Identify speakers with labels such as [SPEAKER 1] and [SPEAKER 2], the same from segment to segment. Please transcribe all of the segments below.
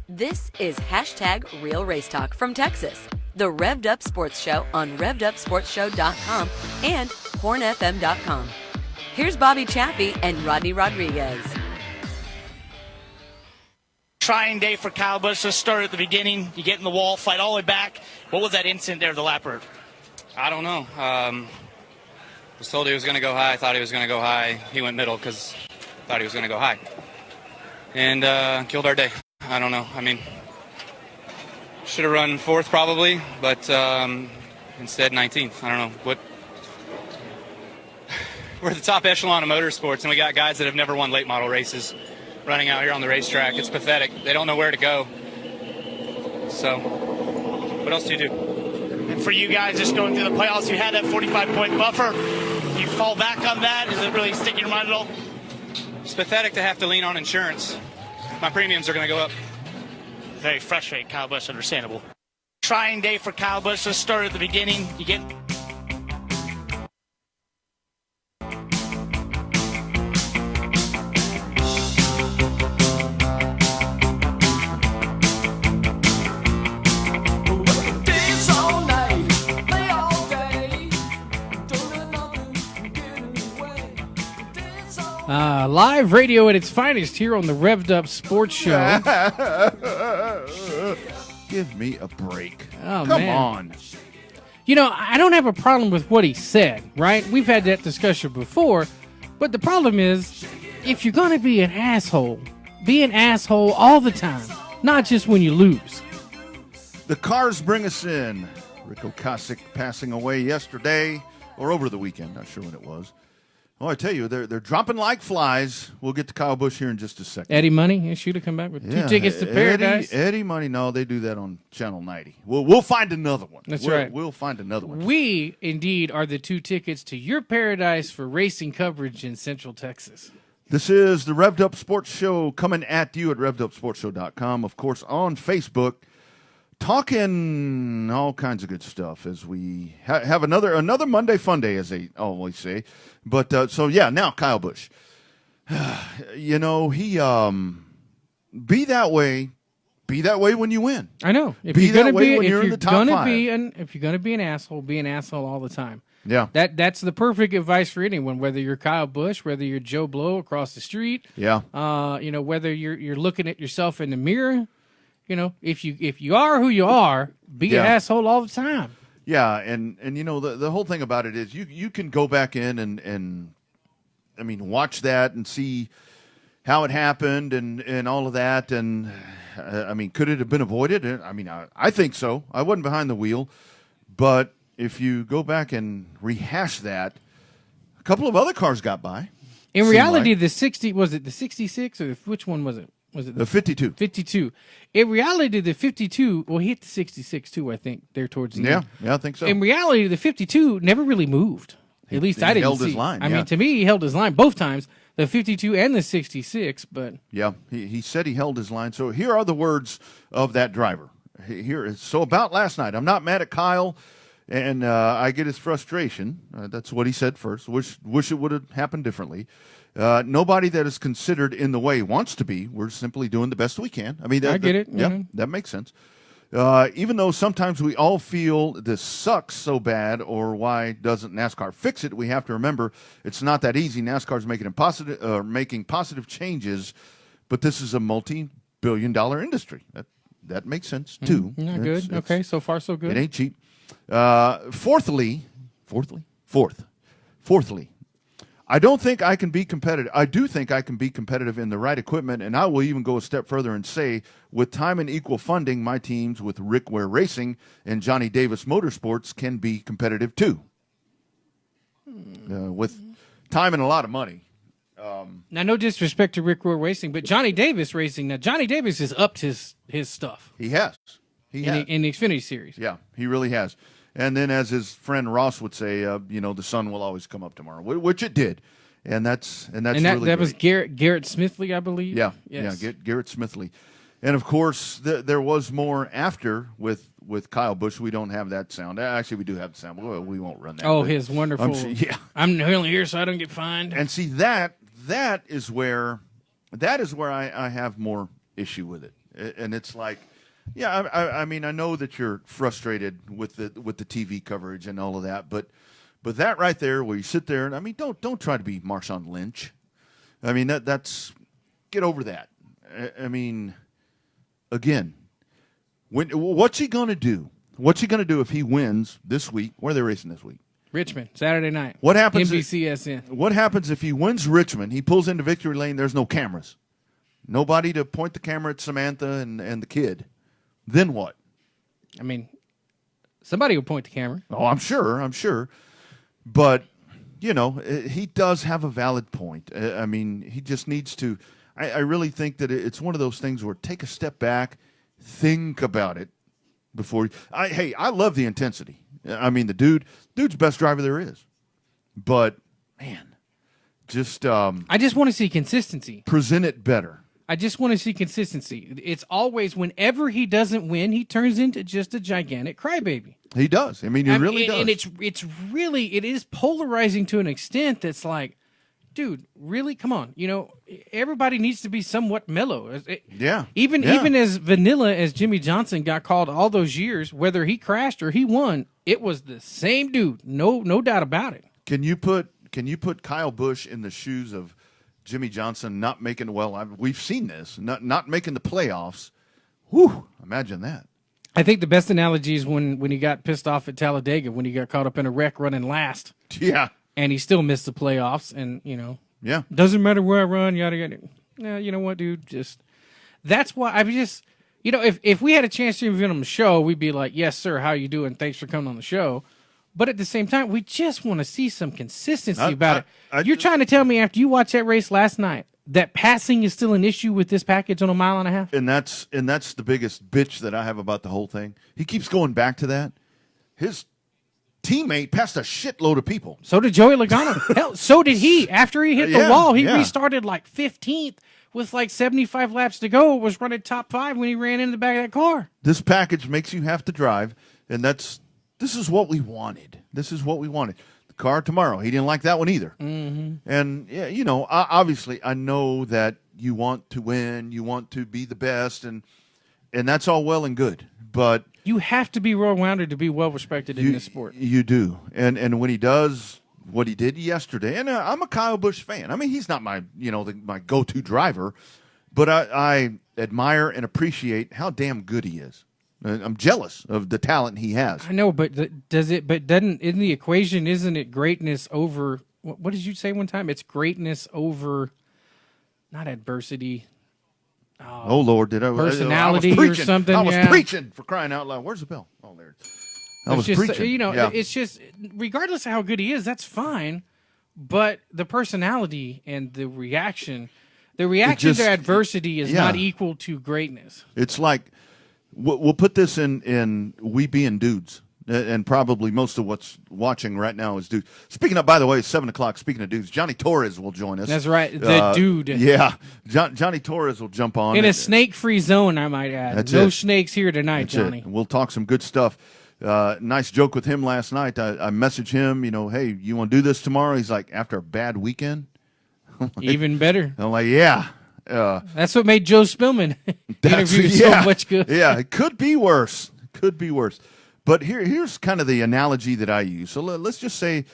[SPEAKER 1] This is hashtag RealRaceTalk from Texas, the Revved Up Sports Show on ReveddUpSportsShow.com and HornFM.com. Here's Bobby Chaffee and Rodney Rodriguez.
[SPEAKER 2] Trying day for Kyle Busch. Let's start at the beginning. You get in the wall, fight all the way back. What was that incident there, the lapper?
[SPEAKER 3] I don't know. Was told he was going to go high. I thought he was going to go high. He went middle because I thought he was going to go high. And killed our day. I don't know. I mean, should have run fourth probably, but instead 19th. I don't know. We're the top echelon of motorsports, and we got guys that have never won late model races running out here on the racetrack. It's pathetic. They don't know where to go. So, what else do you do?
[SPEAKER 2] And for you guys just going through the playoffs, you had that 45-point buffer. You fall back on that? Is it really sticking your mind at all?
[SPEAKER 3] It's pathetic to have to lean on insurance. My premiums are going to go up.
[SPEAKER 2] Very frustrating, Kyle Busch, understandable. Trying day for Kyle Busch. Let's start at the beginning. You get...
[SPEAKER 4] Live radio at its finest here on the Revved Up Sports Show.
[SPEAKER 5] Give me a break.
[SPEAKER 4] Oh,
[SPEAKER 5] Come
[SPEAKER 4] man.
[SPEAKER 5] on.
[SPEAKER 4] You know, I don't have a problem with what he said, right? We've had that discussion before. But the problem is, if you're going to be an asshole all the time, not just when you lose.
[SPEAKER 5] The cars bring us in. Rick Ocasek passing away yesterday or over the weekend. Not sure when it was. Oh, I tell you, they're dropping like flies. We'll get to Kyle Busch here in just a second.
[SPEAKER 4] Eddie Money, should have come back with 2 tickets to Paradise.
[SPEAKER 5] Eddie Money, no, they do that on Channel 90. We'll find another one.
[SPEAKER 4] That's right.
[SPEAKER 5] We'll find another one.
[SPEAKER 4] We, indeed, are the 2 tickets to your paradise for racing coverage in Central Texas.
[SPEAKER 5] This is the Revved Up Sports Show coming at you at ReveddUpSportsShow.com. Of course, on Facebook. Talking all kinds of good stuff as we have another Monday fun day, as they always say. But now Kyle Busch, you know, he be that way when you win.
[SPEAKER 4] I know. If
[SPEAKER 5] be
[SPEAKER 4] you're
[SPEAKER 5] that
[SPEAKER 4] gonna
[SPEAKER 5] way
[SPEAKER 4] be,
[SPEAKER 5] when
[SPEAKER 4] if
[SPEAKER 5] you're in the top five.
[SPEAKER 4] If you're gonna be an asshole, be an asshole all the time.
[SPEAKER 5] Yeah,
[SPEAKER 4] that's the perfect advice for anyone. Whether you're Kyle Busch, whether you're Joe Blow across the street.
[SPEAKER 5] Yeah.
[SPEAKER 4] Whether you're looking at yourself in the mirror. You know, if you are who you are, be an asshole all the time.
[SPEAKER 5] Yeah, and you know the whole thing about it is you can go back in and I mean watch that and see how it happened and all of that and I mean could it have been avoided? I mean I think so. I wasn't behind the wheel, but if you go back and rehash that, a couple of other cars got by.
[SPEAKER 4] In reality, the 66 or which one was it? Was it
[SPEAKER 5] the 52?
[SPEAKER 4] 52. In reality, the 52, well, he hit the 66 too, I think, there towards the end.
[SPEAKER 5] Yeah, I think so.
[SPEAKER 4] In reality, the 52 never really moved. At least I didn't see. He
[SPEAKER 5] held his line.
[SPEAKER 4] I mean, to me, he held his line both times, the 52 and the 66. But
[SPEAKER 5] yeah, he said he held his line. So here are the words of that driver. So about last night, I'm not mad at Kyle, and I get his frustration. That's what he said first. Wish it would have happened differently. Nobody that is considered in the way he wants to be. We're simply doing the best we can. I mean,
[SPEAKER 4] I get it.
[SPEAKER 5] Yeah, that makes sense. Even though sometimes we all feel this sucks so bad, or why doesn't NASCAR fix it? We have to remember it's not that easy. NASCAR's making positive changes, but this is a multi-billion-dollar industry. That makes sense too.
[SPEAKER 4] Not good. Okay, so far so good.
[SPEAKER 5] It ain't cheap. Fourthly. I don't think I can be competitive. I do think I can be competitive in the right equipment, and I will even go a step further and say, with time and equal funding, my teams with Rick Ware Racing and Johnny Davis Motorsports can be competitive too. With time and a lot of money.
[SPEAKER 4] Now, no disrespect to Rick Ware Racing, but Johnny Davis Racing. Now, Johnny Davis has upped his stuff.
[SPEAKER 5] He has.
[SPEAKER 4] In the Xfinity Series.
[SPEAKER 5] Yeah, he really has. And then, as his friend Ross would say, the sun will always come up tomorrow, which it did, and that's really
[SPEAKER 4] that
[SPEAKER 5] great.
[SPEAKER 4] was Garrett Smithley, I believe.
[SPEAKER 5] Yeah,
[SPEAKER 4] yes.
[SPEAKER 5] Garrett Smithley, and of course there was more after with Kyle Busch. We don't have that sound. Actually, we do have the sound. But we won't run that.
[SPEAKER 4] Oh, his wonderful. I'm only here so I don't get fined.
[SPEAKER 5] And see that is where I have more issue with it. And it's like, yeah, I mean, I know that you're frustrated with the TV coverage and all of that, but that right there, where you sit there and I mean, don't try to be Marshawn Lynch. I mean, that's get over that. I mean, again, what's he gonna do? What's he gonna do if he wins this week? Where are they racing this week?
[SPEAKER 4] Richmond, Saturday night.
[SPEAKER 5] What happens?
[SPEAKER 4] NBCSN.
[SPEAKER 5] What happens if he wins Richmond? He pulls into victory lane. There's no cameras, nobody to point the camera at Samantha and the kid. Then what?
[SPEAKER 4] I mean, somebody will point the camera.
[SPEAKER 5] Oh, I'm sure. But, you know, he does have a valid point. I mean, he just needs to. I really think that it's one of those things where take a step back, think about it before. I love the intensity. I mean, the dude's best driver there is. But, man, just.
[SPEAKER 4] I just want to see consistency.
[SPEAKER 5] Present it better.
[SPEAKER 4] I just want to see consistency. It's always whenever he doesn't win, he turns into just a gigantic crybaby.
[SPEAKER 5] He does. I mean, he really does.
[SPEAKER 4] And it is polarizing to an extent that's like, dude, really? Come on. You know, everybody needs to be somewhat mellow. Even as vanilla as Jimmy Johnson got called all those years, whether he crashed or he won, it was the same dude. No doubt about it.
[SPEAKER 5] Can you put Kyle Busch in the shoes of Jimmy Johnson not making we've seen this, not making the playoffs. Whew, imagine that.
[SPEAKER 4] I think the best analogy is when he got pissed off at Talladega when he got caught up in a wreck running last.
[SPEAKER 5] Yeah.
[SPEAKER 4] And he still missed the playoffs and,
[SPEAKER 5] yeah.
[SPEAKER 4] Doesn't matter where I run, yada yada. Yeah, you know what, dude? That's why if we had a chance to interview him on the show, we'd be like, "Yes, sir, how you doing? Thanks for coming on the show." But at the same time, we just want to see some consistency about it. You're trying to tell me after you watched that race last night that passing is still an issue with this package on a mile and a half?
[SPEAKER 5] And that's the biggest bitch that I have about the whole thing. He keeps going back to that. His teammate passed a shitload of people.
[SPEAKER 4] So did Joey Logano. Hell, so did he. After he hit the wall, he restarted like 15th with like 75 laps to go. Was running top 5 when he ran into the back of that car.
[SPEAKER 5] This package makes you have to drive, and this is what we wanted. The car tomorrow. He didn't like that one either.
[SPEAKER 4] Mm-hmm.
[SPEAKER 5] And, obviously, I know that you want to win. You want to be the best, and that's all well and good. But
[SPEAKER 4] you have to be well-rounded to be well-respected in this sport.
[SPEAKER 5] You do. And when he does what he did yesterday, and I'm a Kyle Busch fan. I mean, he's not my go-to driver, but I admire and appreciate how damn good he is. I'm jealous of the talent he has.
[SPEAKER 4] I know, but doesn't in the equation, isn't it greatness over, what did you say one time? It's greatness over, not adversity.
[SPEAKER 5] Oh Lord, did I
[SPEAKER 4] personality
[SPEAKER 5] or
[SPEAKER 4] something?
[SPEAKER 5] I was preaching, for crying out loud. Where's the bell? Oh, there. I was preaching.
[SPEAKER 4] It's just regardless of how good he is, that's fine. But the personality and the reaction to adversity is not equal to greatness.
[SPEAKER 5] It's like we'll put this in we being dudes. And probably most of what's watching right now is dudes. Speaking of, by the way, 7 o'clock, speaking of dudes, Johnny Torres will join us.
[SPEAKER 4] That's right, the dude.
[SPEAKER 5] Yeah, Johnny Torres will jump on.
[SPEAKER 4] In a snake-free zone, I might add.
[SPEAKER 5] That's
[SPEAKER 4] no
[SPEAKER 5] it.
[SPEAKER 4] Snakes here tonight,
[SPEAKER 5] That's
[SPEAKER 4] Johnny.
[SPEAKER 5] It. We'll talk some good stuff. Nice joke with him last night. I messaged him, hey, you want to do this tomorrow? He's like, after a bad weekend?
[SPEAKER 4] Even better.
[SPEAKER 5] I'm like, yeah.
[SPEAKER 4] That's what made Joe Spillman interview so much good.
[SPEAKER 5] Yeah, it could be worse. But here's kind of the analogy that I use. So let's say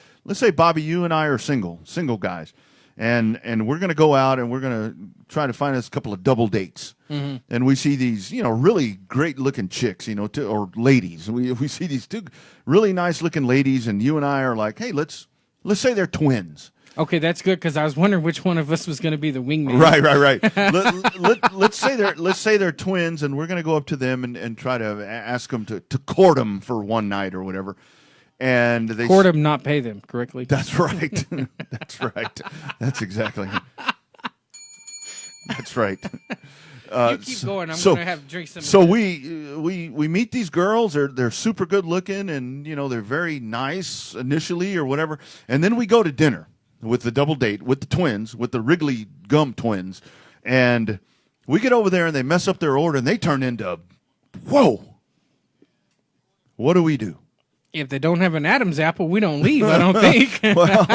[SPEAKER 5] Bobby, you and I are single guys, and we're going to go out and we're going to try to find us a couple of double dates, and we see these really great looking chicks, or ladies. We see these two really nice looking ladies, and you and I are like, hey, let's say they're twins.
[SPEAKER 4] Okay, that's good because I was wondering which one of us was going to be the wingman.
[SPEAKER 5] Right. Let's say they're twins, and we're going to go up to them and try to ask them to court them for one night or whatever. And they
[SPEAKER 4] court them, not pay them correctly.
[SPEAKER 5] That's right. That's right. That's exactly. That's right.
[SPEAKER 4] You keep going. I'm going to have to drink some.
[SPEAKER 5] So we meet these girls. They're super good looking, and they're very nice initially or whatever. And then we go to dinner with the double date, with the twins, with the Wrigley Gum twins. And we get over there and they mess up their order and they turn into, whoa. What do we do?
[SPEAKER 4] If they don't have an Adam's apple, we don't leave, I don't think.
[SPEAKER 5] well,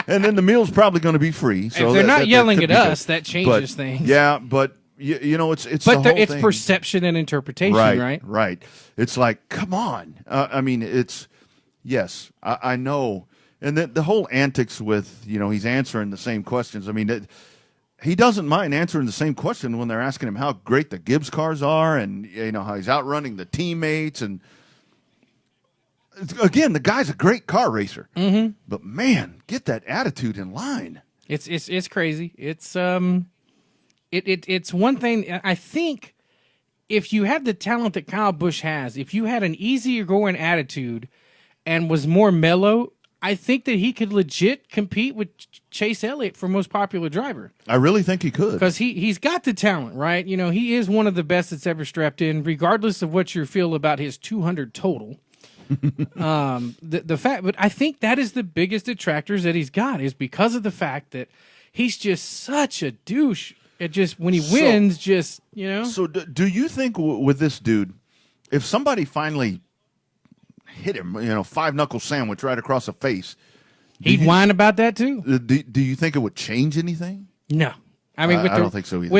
[SPEAKER 5] and then the meal's probably going to be free. So
[SPEAKER 4] if they're not yelling at us, that changes things.
[SPEAKER 5] Yeah, but you know, it's
[SPEAKER 4] But
[SPEAKER 5] the whole
[SPEAKER 4] it's
[SPEAKER 5] thing.
[SPEAKER 4] perception and interpretation, right?
[SPEAKER 5] Right. It's like, come on. I mean, yes, I know. And the whole antics with, you know, he's answering the same questions. I mean, he doesn't mind answering the same question when they're asking him how great the Gibbs cars are and, you know, how he's outrunning the teammates. And again, the guy's a great car racer. Mm-hmm. But, man, get that attitude in line.
[SPEAKER 4] It's crazy. It's one thing. I think if you have the talent that Kyle Busch has, if you had an easier going attitude and was more mellow, I think that he could legit compete with Chase Elliott for most popular driver.
[SPEAKER 5] I really think he could.
[SPEAKER 4] Because he's got the talent, right? You know, he is one of the best that's ever strapped in, regardless of what you feel about his 200 total. The fact, but I think that is the biggest detractors that he's got is because of the fact that he's just such a douche. It just when he wins, just you know.
[SPEAKER 5] So do you think with this dude, if somebody finally hit him, you know, 5-knuckle sandwich right across the face,
[SPEAKER 4] he'd whine about that too?
[SPEAKER 5] Do you think it would change anything?
[SPEAKER 4] No. I mean,
[SPEAKER 5] I don't think so either.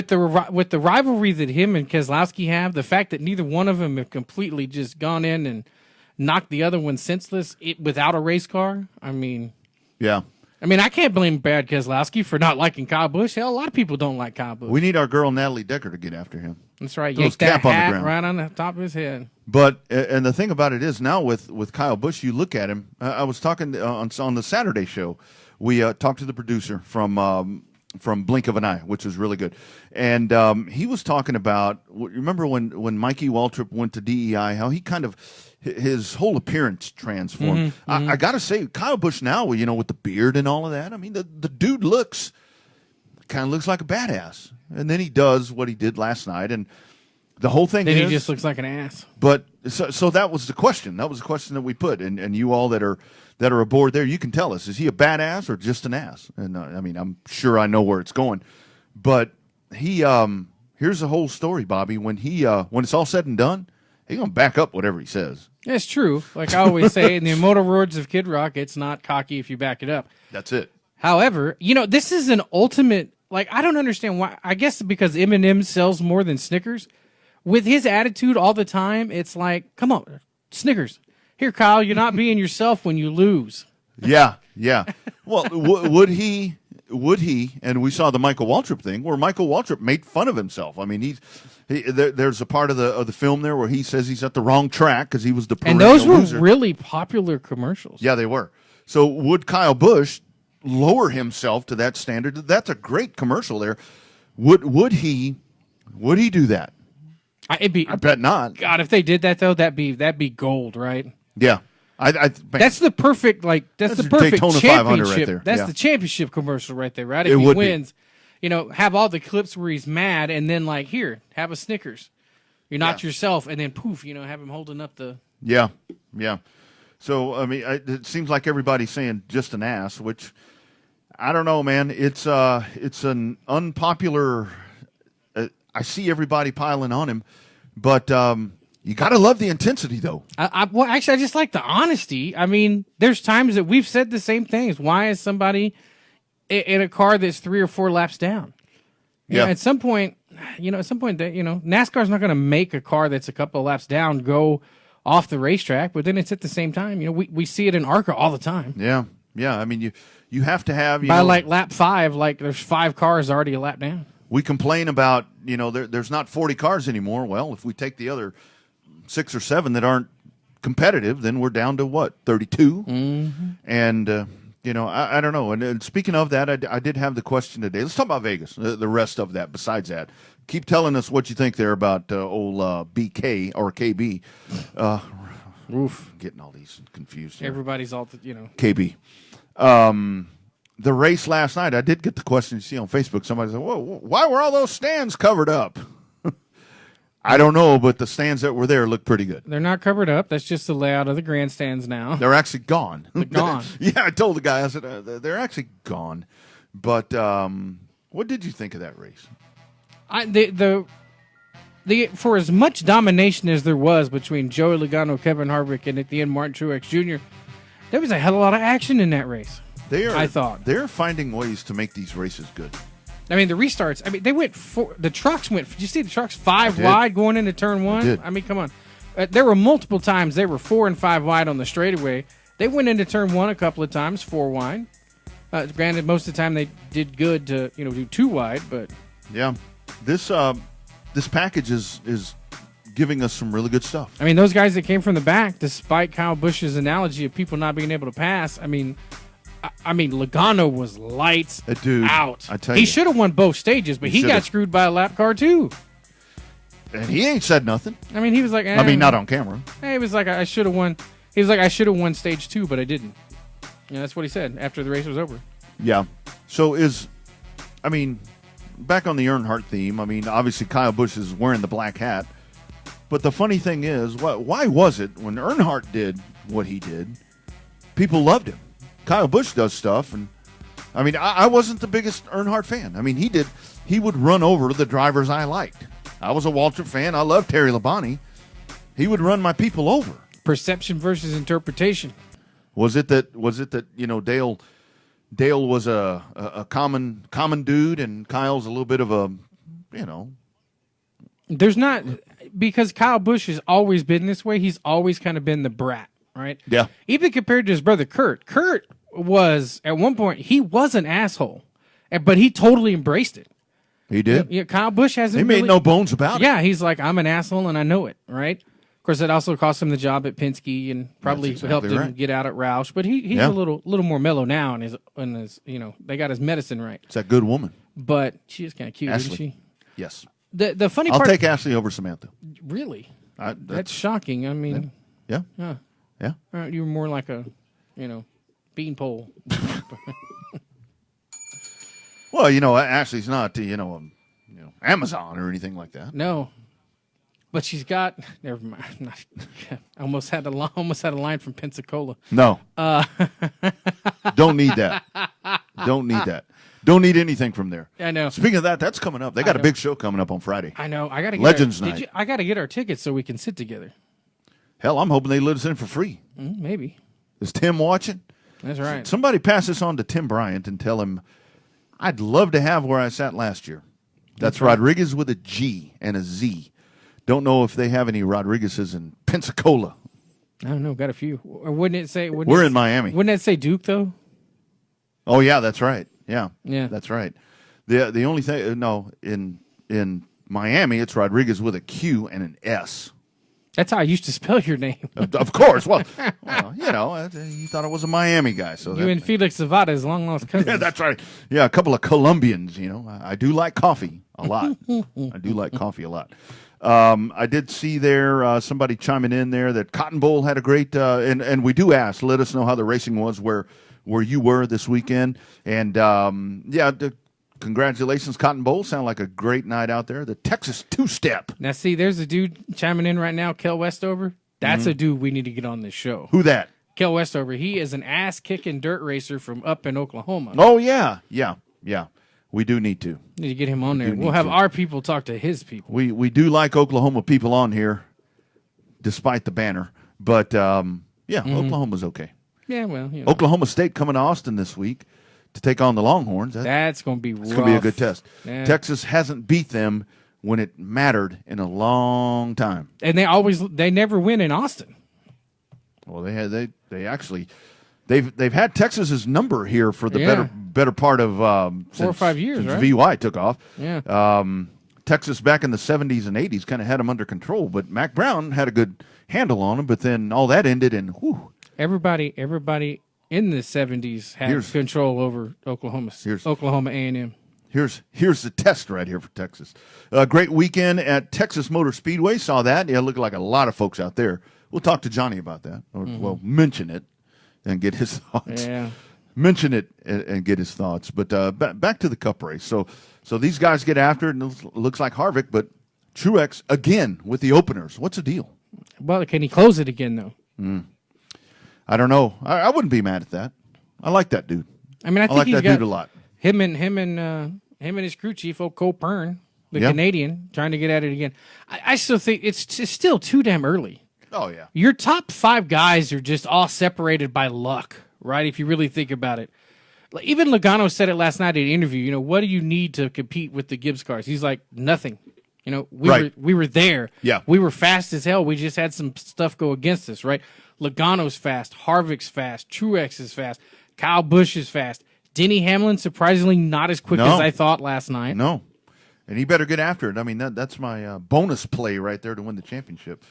[SPEAKER 4] With the rivalry that him and Keselowski have, the fact that neither one of them have completely just gone in and knocked the other one senseless without a race car. I mean,
[SPEAKER 5] yeah.
[SPEAKER 4] I mean, I can't blame Brad Keselowski for not liking Kyle Busch. Hell, a lot of people don't like Kyle Busch.
[SPEAKER 5] We need our girl Natalie Decker to get after him.
[SPEAKER 4] That's right.
[SPEAKER 5] Throw his
[SPEAKER 4] Yank that
[SPEAKER 5] cap on the
[SPEAKER 4] hat
[SPEAKER 5] ground.
[SPEAKER 4] right on the top of his head.
[SPEAKER 5] But and the thing about it is now with Kyle Busch, you look at him. I was talking on the Saturday show. We talked to the producer from Blink of an Eye, which was really good, and he was talking about. Remember when Mikey Waltrip went to DEI? How he kind of his whole appearance transformed. I got to say, Kyle Busch now, you know, with the beard and all of that. I mean, the dude kind of looks like a badass, and then he does what he did last night, and the whole thing.
[SPEAKER 4] Then he just looks like an ass.
[SPEAKER 5] But so that was the question. That was the question that we put, and you all that are aboard there, you can tell us: is he a badass or just an ass? And I mean, I'm sure I know where it's going, but he here's the whole story, Bobby. When it's all said and done, he's gonna back up whatever he says.
[SPEAKER 4] That's true. Like I always say, in the immortal words of Kid Rock, it's not cocky if you back it up.
[SPEAKER 5] That's it.
[SPEAKER 4] However, you know, this is an ultimate. Like I don't understand why. I guess because M&M sells more than Snickers. With his attitude all the time, it's like, come on, Snickers. Here, Kyle, you're not being yourself when you lose.
[SPEAKER 5] Yeah. Well, would he? And we saw the Michael Waltrip thing where Michael Waltrip made fun of himself. I mean, there's a part of the film there where he says he's at the wrong track because he was the
[SPEAKER 4] and those were
[SPEAKER 5] loser.
[SPEAKER 4] Really popular commercials.
[SPEAKER 5] Yeah, they were. So would Kyle Busch lower himself to that standard? That's a great commercial there. Would he do that? I bet not.
[SPEAKER 4] God, if they did that though, that'd be gold, right?
[SPEAKER 5] Yeah,
[SPEAKER 4] that's the perfect that's the perfect
[SPEAKER 5] Daytona 500 right there.
[SPEAKER 4] That's the championship commercial right there, right? If he wins, you know, have all the clips where he's mad, and then like here, have a Snickers. You're not yourself, and then poof, you know, have him holding up the.
[SPEAKER 5] Yeah. So I mean, it seems like everybody's saying just an ass, which I don't know, man. It's an unpopular. I see everybody piling on him, but you got to love the intensity, though.
[SPEAKER 4] Well, actually, I just like the honesty. I mean, there's times that we've said the same things. Why is somebody in a car that's 3 or 4 laps down? You know, at some point, NASCAR's not going to make a car that's a couple of laps down go off the racetrack, but then it's at the same time. You know, we see it in ARCA all the time.
[SPEAKER 5] Yeah. I mean, you have to have
[SPEAKER 4] by like lap 5, like there's 5 cars already a lap down.
[SPEAKER 5] We complain about, you know, there's not 40 cars anymore. Well, if we take the other 6 or 7 that aren't competitive, then we're down to what, 32? Mm-hmm. And, you know, I don't know. And speaking of that, I did have the question today. Let's talk about Vegas, the rest of that besides that. Keep telling us what you think there about old BK or KB. Oof. Getting all these confused here.
[SPEAKER 4] Everybody's all, you know.
[SPEAKER 5] KB. The race last night, I did get the question you see on Facebook. Somebody said, "Whoa, why were all those stands covered up?" I don't know, but the stands that were there looked pretty good.
[SPEAKER 4] They're not covered up. That's just the layout of the grandstands now.
[SPEAKER 5] They're actually gone.
[SPEAKER 4] They're gone.
[SPEAKER 5] Yeah, I told the guy, I said, they're actually gone. But what did you think of that race?
[SPEAKER 4] For as much domination as there was between Joey Logano, Kevin Harvick, and at the end Martin Truex Jr., there was a hell of a lot of action in that race. I thought
[SPEAKER 5] they're finding ways to make these races good.
[SPEAKER 4] I mean, the restarts. I mean, they went the trucks went. Did you see the trucks 5
[SPEAKER 5] did.
[SPEAKER 4] wide going into turn 1?
[SPEAKER 5] did.
[SPEAKER 4] I mean, come on. There were multiple times they were 4 and 5 wide on the straightaway. They went into turn 1 a couple of times 4 wide. Granted, most of the time they did good to do 2 wide, but
[SPEAKER 5] yeah, this package is giving us some really good stuff.
[SPEAKER 4] I mean, those guys that came from the back, despite Kyle Busch's analogy of people not being able to pass. I mean, Logano was lights out.
[SPEAKER 5] I tell
[SPEAKER 4] he
[SPEAKER 5] you,
[SPEAKER 4] should have won both stages, but he got screwed by a lap car too.
[SPEAKER 5] And he ain't said nothing.
[SPEAKER 4] I mean, he was like,
[SPEAKER 5] I mean, not on camera.
[SPEAKER 4] He was like, I should have won. He was like, I should have won stage 2, but I didn't. That's what he said after the race was over.
[SPEAKER 5] Yeah. So back on the Earnhardt theme, I mean, obviously Kyle Busch is wearing the black hat. But the funny thing is, why was it when Earnhardt did what he did, people loved him? Kyle Busch does stuff, and I mean, I wasn't the biggest Earnhardt fan. I mean, he would run over the drivers I liked. I was a Waltrip fan. I loved Terry Labonte. He would run my people over. Perception
[SPEAKER 4] versus interpretation.
[SPEAKER 5] Was it that Dale was a common dude, and Kyle's a little bit of a
[SPEAKER 4] There's not, because Kyle Busch has always been this way. He's always kind of been the brat, right?
[SPEAKER 5] Yeah.
[SPEAKER 4] Even compared to his brother Kurt. Kurt was, at one point, he was an asshole, but he totally embraced it.
[SPEAKER 5] He did.
[SPEAKER 4] Yeah, Kyle Busch hasn't.
[SPEAKER 5] He made no bones about it.
[SPEAKER 4] Yeah, he's like, I'm an asshole and I know it, right? Of course, that also cost him the job at Penske and probably helped him get out at Roush. But he's a little more mellow now, and his they got his medicine right.
[SPEAKER 5] It's that good woman.
[SPEAKER 4] But she is kind of cute,
[SPEAKER 5] Ashley.
[SPEAKER 4] isn't she?
[SPEAKER 5] Yes.
[SPEAKER 4] The funny part.
[SPEAKER 5] I'll take Ashley over Samantha.
[SPEAKER 4] Really? That's shocking. I mean.
[SPEAKER 5] Yeah.
[SPEAKER 4] Yeah. You were more like a, beanpole.
[SPEAKER 5] Well, Ashley's not, Amazon or anything like that.
[SPEAKER 4] No. But she's got. Never mind. I almost had a line from Pensacola.
[SPEAKER 5] No. Don't need that. Don't need that. Don't need anything from there.
[SPEAKER 4] I know.
[SPEAKER 5] Speaking of that, that's coming up. They got a big show coming up on Friday.
[SPEAKER 4] I know. I got to get
[SPEAKER 5] Legends Night.
[SPEAKER 4] I got to get our tickets so we can sit together.
[SPEAKER 5] Hell, I'm hoping they let us in for free.
[SPEAKER 4] Maybe.
[SPEAKER 5] Is Tim watching?
[SPEAKER 4] That's right.
[SPEAKER 5] Somebody pass this on to Tim Bryant and tell him I'd love to have where I sat last year. That's right. Rodriguez with a G and a Z. Don't know if they have any Rodriguez's in Pensacola.
[SPEAKER 4] I don't know. Got a few. Or wouldn't it say?
[SPEAKER 5] We're in Miami.
[SPEAKER 4] Wouldn't that say Duke though?
[SPEAKER 5] Oh yeah, that's right. Yeah, that's right. The only thing, in Miami, it's Rodriguez with a Q and an S.
[SPEAKER 4] That's how I used to spell your name.
[SPEAKER 5] Of course. Well, you thought I was a Miami guy, so
[SPEAKER 4] you and Felix Zavada's long lost cousins.
[SPEAKER 5] Yeah, that's right. Yeah, a couple of Colombians. I do like coffee a lot. I do like coffee a lot. I did see there somebody chiming in there that Cotton Bowl had a great and we do ask. Let us know how the racing was where you were this weekend, and congratulations, Cotton Bowl. Sound like a great night out there. The Texas two-step.
[SPEAKER 4] Now, see, there's a dude chiming in right now, Kel Westover. That's a dude we need to get on this show.
[SPEAKER 5] Who that?
[SPEAKER 4] Kel Westover. He is an ass-kicking dirt racer from up in Oklahoma.
[SPEAKER 5] Oh, yeah. We do need to.
[SPEAKER 4] Need to get him on there. We'll have our people talk to his people.
[SPEAKER 5] We do like Oklahoma people on here, despite the banner. But, Oklahoma's okay.
[SPEAKER 4] Yeah, well,
[SPEAKER 5] Oklahoma State coming to Austin this week to take on the Longhorns.
[SPEAKER 4] That's going to be rough.
[SPEAKER 5] It's going to be a good test.
[SPEAKER 4] Yeah.
[SPEAKER 5] Texas hasn't beat them when it mattered in a long time.
[SPEAKER 4] And they never win in Austin.
[SPEAKER 5] Well, they've had Texas's number here for the better part of
[SPEAKER 4] 4 or 5 years,
[SPEAKER 5] since
[SPEAKER 4] right?
[SPEAKER 5] VY took off.
[SPEAKER 4] Yeah.
[SPEAKER 5] Texas back in the 70s and 80s kind of had them under control, but Mac Brown had a good handle on them. But then all that ended, and whew.
[SPEAKER 4] Everybody in the 70s had control over Oklahoma A&M.
[SPEAKER 5] Here's the test right here for Texas. Great weekend at Texas Motor Speedway. Saw that. Yeah, looked like a lot of folks out there. We'll talk to Johnny about that. Well, mention it and get his thoughts.
[SPEAKER 4] Yeah.
[SPEAKER 5] Mention it and get his thoughts. But back to the Cup race. So these guys get after it, and it looks like Harvick, but Truex again with the openers. What's the deal?
[SPEAKER 4] Well, can he close it again, though?
[SPEAKER 5] I don't know. I wouldn't be mad at that. I like that dude.
[SPEAKER 4] I mean, I think
[SPEAKER 5] like that dude a lot.
[SPEAKER 4] Him and his crew chief, old Cole Pern, the Canadian, trying to get at it again. I still think it's still too damn early.
[SPEAKER 5] Oh yeah.
[SPEAKER 4] Your top 5 guys are just all separated by luck, right? If you really think about it. Even Logano said it last night in an interview. You know, what do you need to compete with the Gibbs cars? He's like, nothing. You know, we were there.
[SPEAKER 5] Yeah.
[SPEAKER 4] We were fast as hell. We just had some stuff go against us, right? Logano's fast. Harvick's fast. Truex is fast. Kyle Busch is fast. Denny Hamlin, surprisingly not as quick as I thought last night.
[SPEAKER 5] No. And he better get after it. I mean, that's my bonus play right there to win the championship.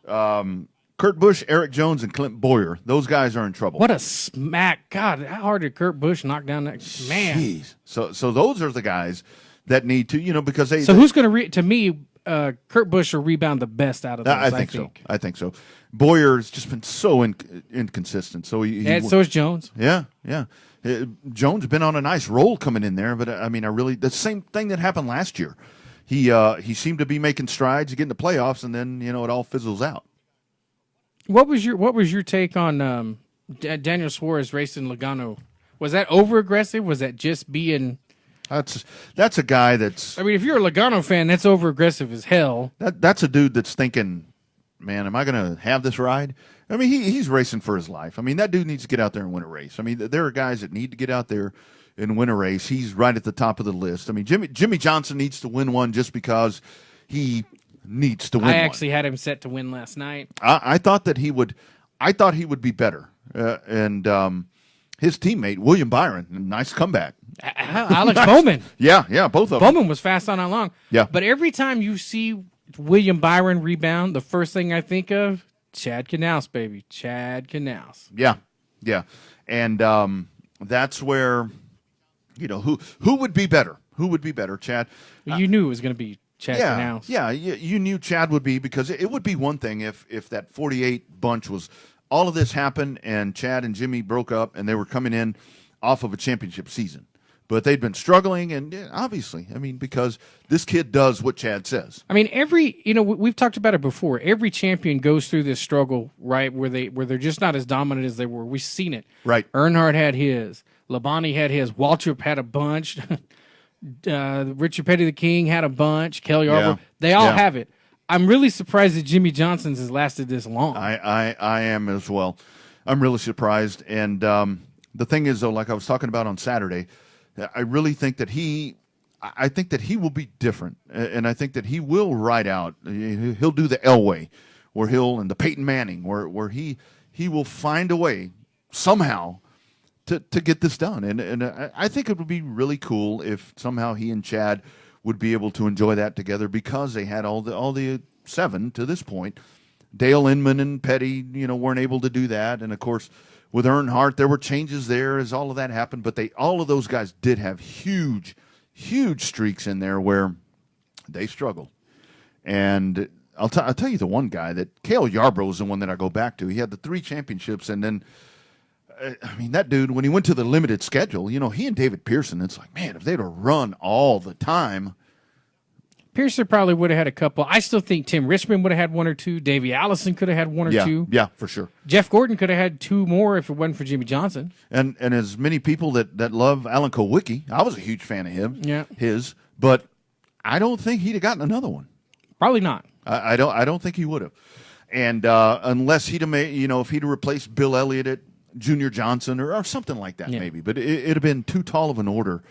[SPEAKER 5] Kurt Busch, Eric Jones, and Clint Boyer. Those guys are in trouble.
[SPEAKER 4] What a smack. God, how hard did Kurt Busch knock down that? Man.
[SPEAKER 5] Jeez. So those are the guys that need to, you know, because they.
[SPEAKER 4] So who's going to to me, Kurt Busch will rebound the best out of those,
[SPEAKER 5] I think so. Boyer's just been so inconsistent. So
[SPEAKER 4] so is Jones.
[SPEAKER 5] Yeah. Jones been on a nice roll coming in there, but I mean, the same thing that happened last year. He seemed to be making strides, getting the playoffs, and then it all fizzles out.
[SPEAKER 4] What was your take on Daniel Suarez racing Logano? Was that over aggressive? Was that just being?
[SPEAKER 5] That's a guy that's.
[SPEAKER 4] I mean, if you're a Logano fan, that's over aggressive as hell.
[SPEAKER 5] That's a dude that's thinking, man, am I going to have this ride? I mean, he's racing for his life. I mean, that dude needs to get out there and win a race. I mean, there are guys that need to get out there and win a race. He's right at the top of the list. I mean, Jimmy Johnson needs to win one just because he needs to win one.
[SPEAKER 4] I actually had him set to win last night.
[SPEAKER 5] I thought that he would. I thought he would be better. And his teammate William Byron, nice comeback.
[SPEAKER 4] Alex Bowman.
[SPEAKER 5] Yeah, both of them.
[SPEAKER 4] Bowman was fast on that long.
[SPEAKER 5] Yeah.
[SPEAKER 4] But every time you see William Byron rebound, the first thing I think of, Chad Knaus, baby. Chad Knaus.
[SPEAKER 5] Yeah. And that's where, who would be better? Who would be better, Chad?
[SPEAKER 4] You knew it was going to be Chad Knaus.
[SPEAKER 5] Yeah, you knew Chad would be, because it would be one thing if that 48 bunch was, all of this happened and Chad and Jimmy broke up and they were coming in off of a championship season. But they'd been struggling, and obviously, I mean, because this kid does what Chad says.
[SPEAKER 4] I mean, we've talked about it before. Every champion goes through this struggle, right, where they're just not as dominant as they were. We've seen it.
[SPEAKER 5] Right.
[SPEAKER 4] Earnhardt had his. Labonte had his. Waltrip had a bunch. Richard Petty the King had a bunch. Kelly Arbor. They all have it. I'm really surprised that Jimmy Johnson's has lasted this long.
[SPEAKER 5] I am as well. I'm really surprised. And the thing is, though, like I was talking about on Saturday, I really think that he will be different, and I think that he will ride out. He'll do the Elway, and the Peyton Manning, where he will find a way somehow to get this done. And I think it would be really cool if somehow he and Chad would be able to enjoy that together, because they had all the 7 to this point. Dale Inman and Petty, weren't able to do that, and of course, with Earnhardt, there were changes there as all of that happened, but all of those guys did have huge, huge streaks in there where they struggled. And I'll tell you the one guy that Cale Yarborough is the one that I go back to. He had the 3 championships, and then I mean, that dude, when he went to the limited schedule, he and David Pearson, it's like, man, if they'd have run all the time.
[SPEAKER 4] Pearson probably would have had a couple. I still think Tim Richmond would have had 1 or 2. Davey Allison could have had 1 or 2.
[SPEAKER 5] Yeah, for sure.
[SPEAKER 4] Jeff Gordon could have had 2 more if it wasn't for Jimmy Johnson.
[SPEAKER 5] And as many people that love Alan Kowicki, I was a huge fan of him.
[SPEAKER 4] Yeah.
[SPEAKER 5] But I don't think he'd have gotten another one.
[SPEAKER 4] Probably not.
[SPEAKER 5] I don't think he would have. And unless he'd have made, if he'd have replaced Bill Elliott at Junior Johnson or something like that, maybe. But it'd have been too tall of an order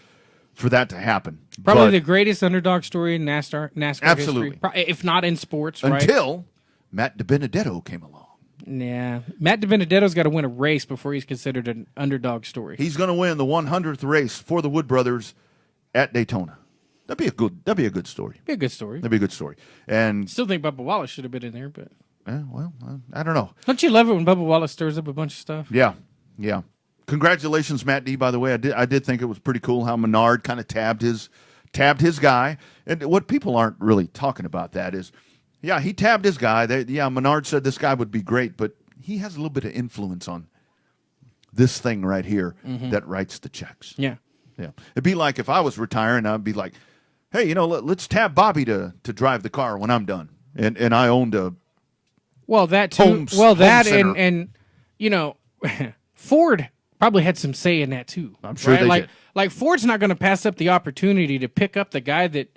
[SPEAKER 5] for that to happen.
[SPEAKER 4] Probably the greatest underdog story in NASCAR
[SPEAKER 5] absolutely
[SPEAKER 4] history, if not in sports,
[SPEAKER 5] until Matt DiBenedetto came along.
[SPEAKER 4] Yeah, Matt DiBenedetto's got to win a race before he's considered an underdog story.
[SPEAKER 5] He's going to win the 100th race for the Wood Brothers at Daytona. That'd be a good story.
[SPEAKER 4] Be a good story.
[SPEAKER 5] That'd be a good story. And
[SPEAKER 4] still think Bubba Wallace should have been in there, but
[SPEAKER 5] I don't know.
[SPEAKER 4] Don't you love it when Bubba Wallace stirs up a bunch of stuff?
[SPEAKER 5] Yeah. Congratulations, Matt D. By the way, I did think it was pretty cool how Menard kind of tabbed his guy. And what people aren't really talking about that is, he tabbed his guy. Menard said this guy would be great, but he has a little bit of influence on this thing right here that writes the checks.
[SPEAKER 4] Yeah.
[SPEAKER 5] It'd be like if I was retiring, I'd be like, hey, let's tab Bobby to drive the car when I'm done, and I owned a. Well, that too.
[SPEAKER 4] And Ford probably had some say in that too.
[SPEAKER 5] I'm sure they did.
[SPEAKER 4] Like Ford's not going to pass up the opportunity to pick up the guy that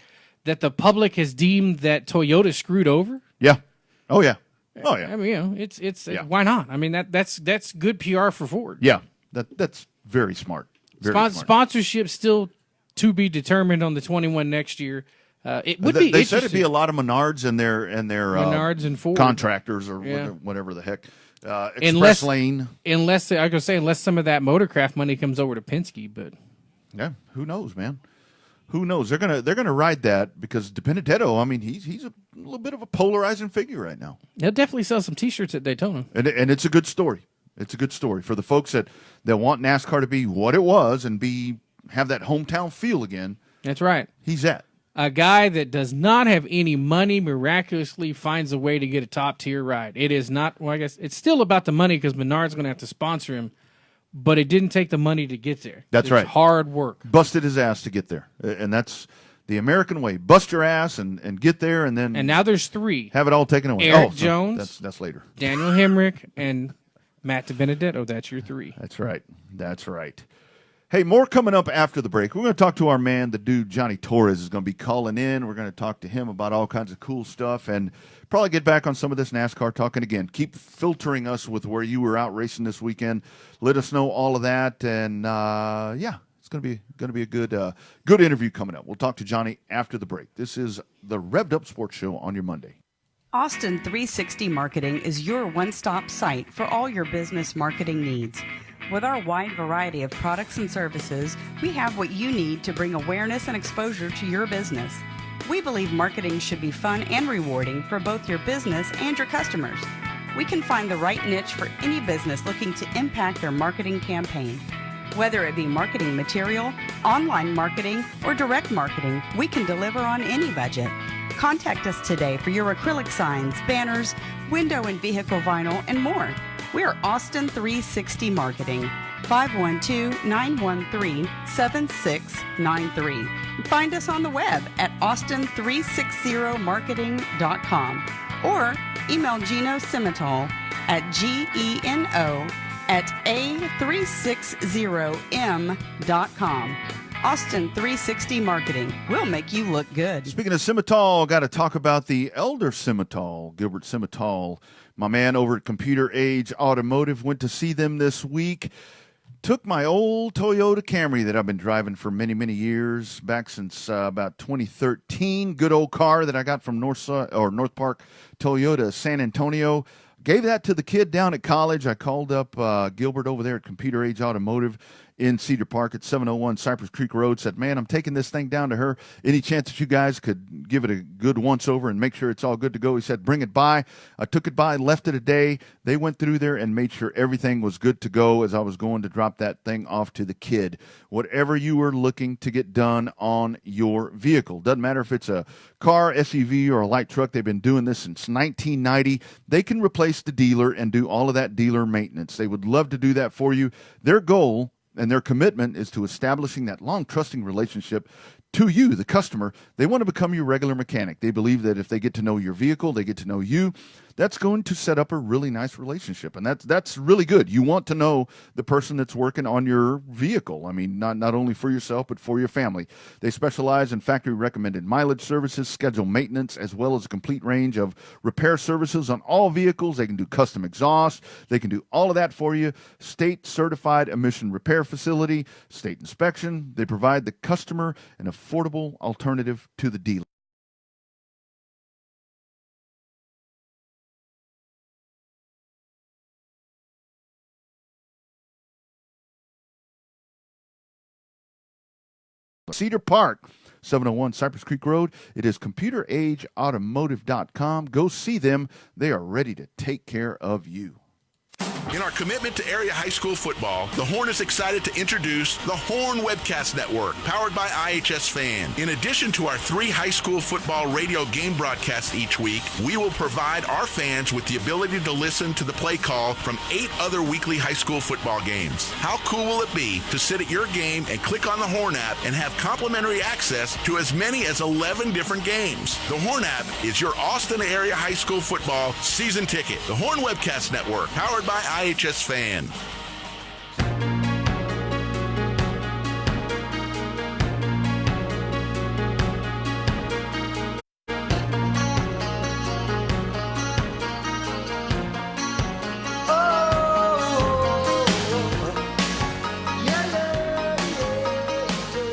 [SPEAKER 4] the public has deemed that Toyota screwed over.
[SPEAKER 5] Yeah. Oh yeah.
[SPEAKER 4] I mean, why not? I mean, that's good PR for Ford.
[SPEAKER 5] Yeah. That's very smart. Very smart.
[SPEAKER 4] Sponsorship still to be determined on the 21 next year. It would be.
[SPEAKER 5] They said it'd be a lot of Menards and their
[SPEAKER 4] Menards and Ford
[SPEAKER 5] contractors or whatever the heck. Express Lane.
[SPEAKER 4] Unless some of that Motorcraft money comes over to Penske, but
[SPEAKER 5] yeah, who knows, man? Who knows? They're gonna ride that because DiBenedetto, I mean, he's a little bit of a polarizing figure right now.
[SPEAKER 4] He'll definitely sell some T-shirts at Daytona,
[SPEAKER 5] and it's a good story. It's a good story for the folks that want NASCAR to be what it was and have that hometown feel again.
[SPEAKER 4] That's right.
[SPEAKER 5] He's that.
[SPEAKER 4] A guy that does not have any money miraculously finds a way to get a top-tier ride. It is not, well, I guess it's still about the money because Menard's going to have to sponsor him, but it didn't take the money to get there.
[SPEAKER 5] That's right.
[SPEAKER 4] Hard work.
[SPEAKER 5] Busted his ass to get there. And that's the American way. Bust your ass and get there and then...
[SPEAKER 4] And now there's 3.
[SPEAKER 5] Have it all taken away.
[SPEAKER 4] Eric Jones.
[SPEAKER 5] That's later.
[SPEAKER 4] Daniel Hemrick and Matt DiBenedetto. That's your 3.
[SPEAKER 5] That's right. That's right. Hey, more coming up after the break. We're going to talk to our man, the dude, Johnny Torres, is going to be calling in. We're going to talk to him about all kinds of cool stuff and probably get back on some of this NASCAR talk. And again, keep filtering us with where you were out racing this weekend. Let us know all of that. And, it's going to be a good interview coming up. We'll talk to Johnny after the break. This is the Revved Up Sports Show on your Monday.
[SPEAKER 6] Austin 360 Marketing is your one-stop site for all your business marketing needs. With our wide variety of products and services, we have what you need to bring awareness and exposure to your business. We believe marketing should be fun and rewarding for both your business and your customers. We can find the right niche for any business looking to impact their marketing campaign. Whether it be marketing material, online marketing, or direct marketing, we can deliver on any budget. Contact us today for your acrylic signs, banners, window and vehicle vinyl, and more. We're Austin 360 Marketing, 512-913-7693. Find us on the web at austin360marketing.com or email Gino Simmental at geno@a360m.com. Austin 360 Marketing. We'll make you look good.
[SPEAKER 5] Speaking of Simmental, got to talk about the elder Simmental, Gilbert Simmental. My man over at Computer Age Automotive, went to see them this week. Took my old Toyota Camry that I've been driving for many, many years, back since about 2013. Good old car that I got from North Park Toyota, San Antonio. Gave that to the kid down at college. I called up Gilbert over there at Computer Age Automotive in Cedar Park at 701 Cypress Creek Road. Said, man, I'm taking this thing down to her. Any chance that you guys could give it a good once-over and make sure it's all good to go? He said, bring it by. I took it by, left it a day. They went through there and made sure everything was good to go as I was going to drop that thing off to the kid. Whatever you were looking to get done on your vehicle. Doesn't matter if it's a car, SUV, or a light truck. They've been doing this since 1990. They can replace the dealer and do all of that dealer maintenance. They would love to do that for you. Their goal and their commitment is to establishing that long, trusting relationship to you, the customer. They want to become your regular mechanic. They believe that if they get to know your vehicle, they get to know you. That's going to set up a really nice relationship, and that's really good. You want to know the person that's working on your vehicle. I mean, not only for yourself, but for your family. They specialize in factory-recommended mileage services, schedule maintenance, as well as a complete range of repair services on all vehicles. They can do custom exhaust. They can do all of that for you. State-certified emission repair facility, state inspection. They provide the customer an affordable alternative to the dealer. Cedar Park, 701 Cypress Creek Road. It is computerageautomotive.com. Go see them. They are ready to take care of you.
[SPEAKER 7] In our commitment to area high school football, the Horn is excited to introduce the Horn Webcast Network, powered by IHS Fan. In addition to our 3 high school football radio game broadcasts each week, we will provide our fans with the ability to listen to the play call from 8 other weekly high school football games. How cool will it be to sit at your game and click on the Horn app and have complimentary access to as many as 11 different games? The Horn app is your Austin area high school football season ticket. The Horn Webcast Network, powered by IHS Fan.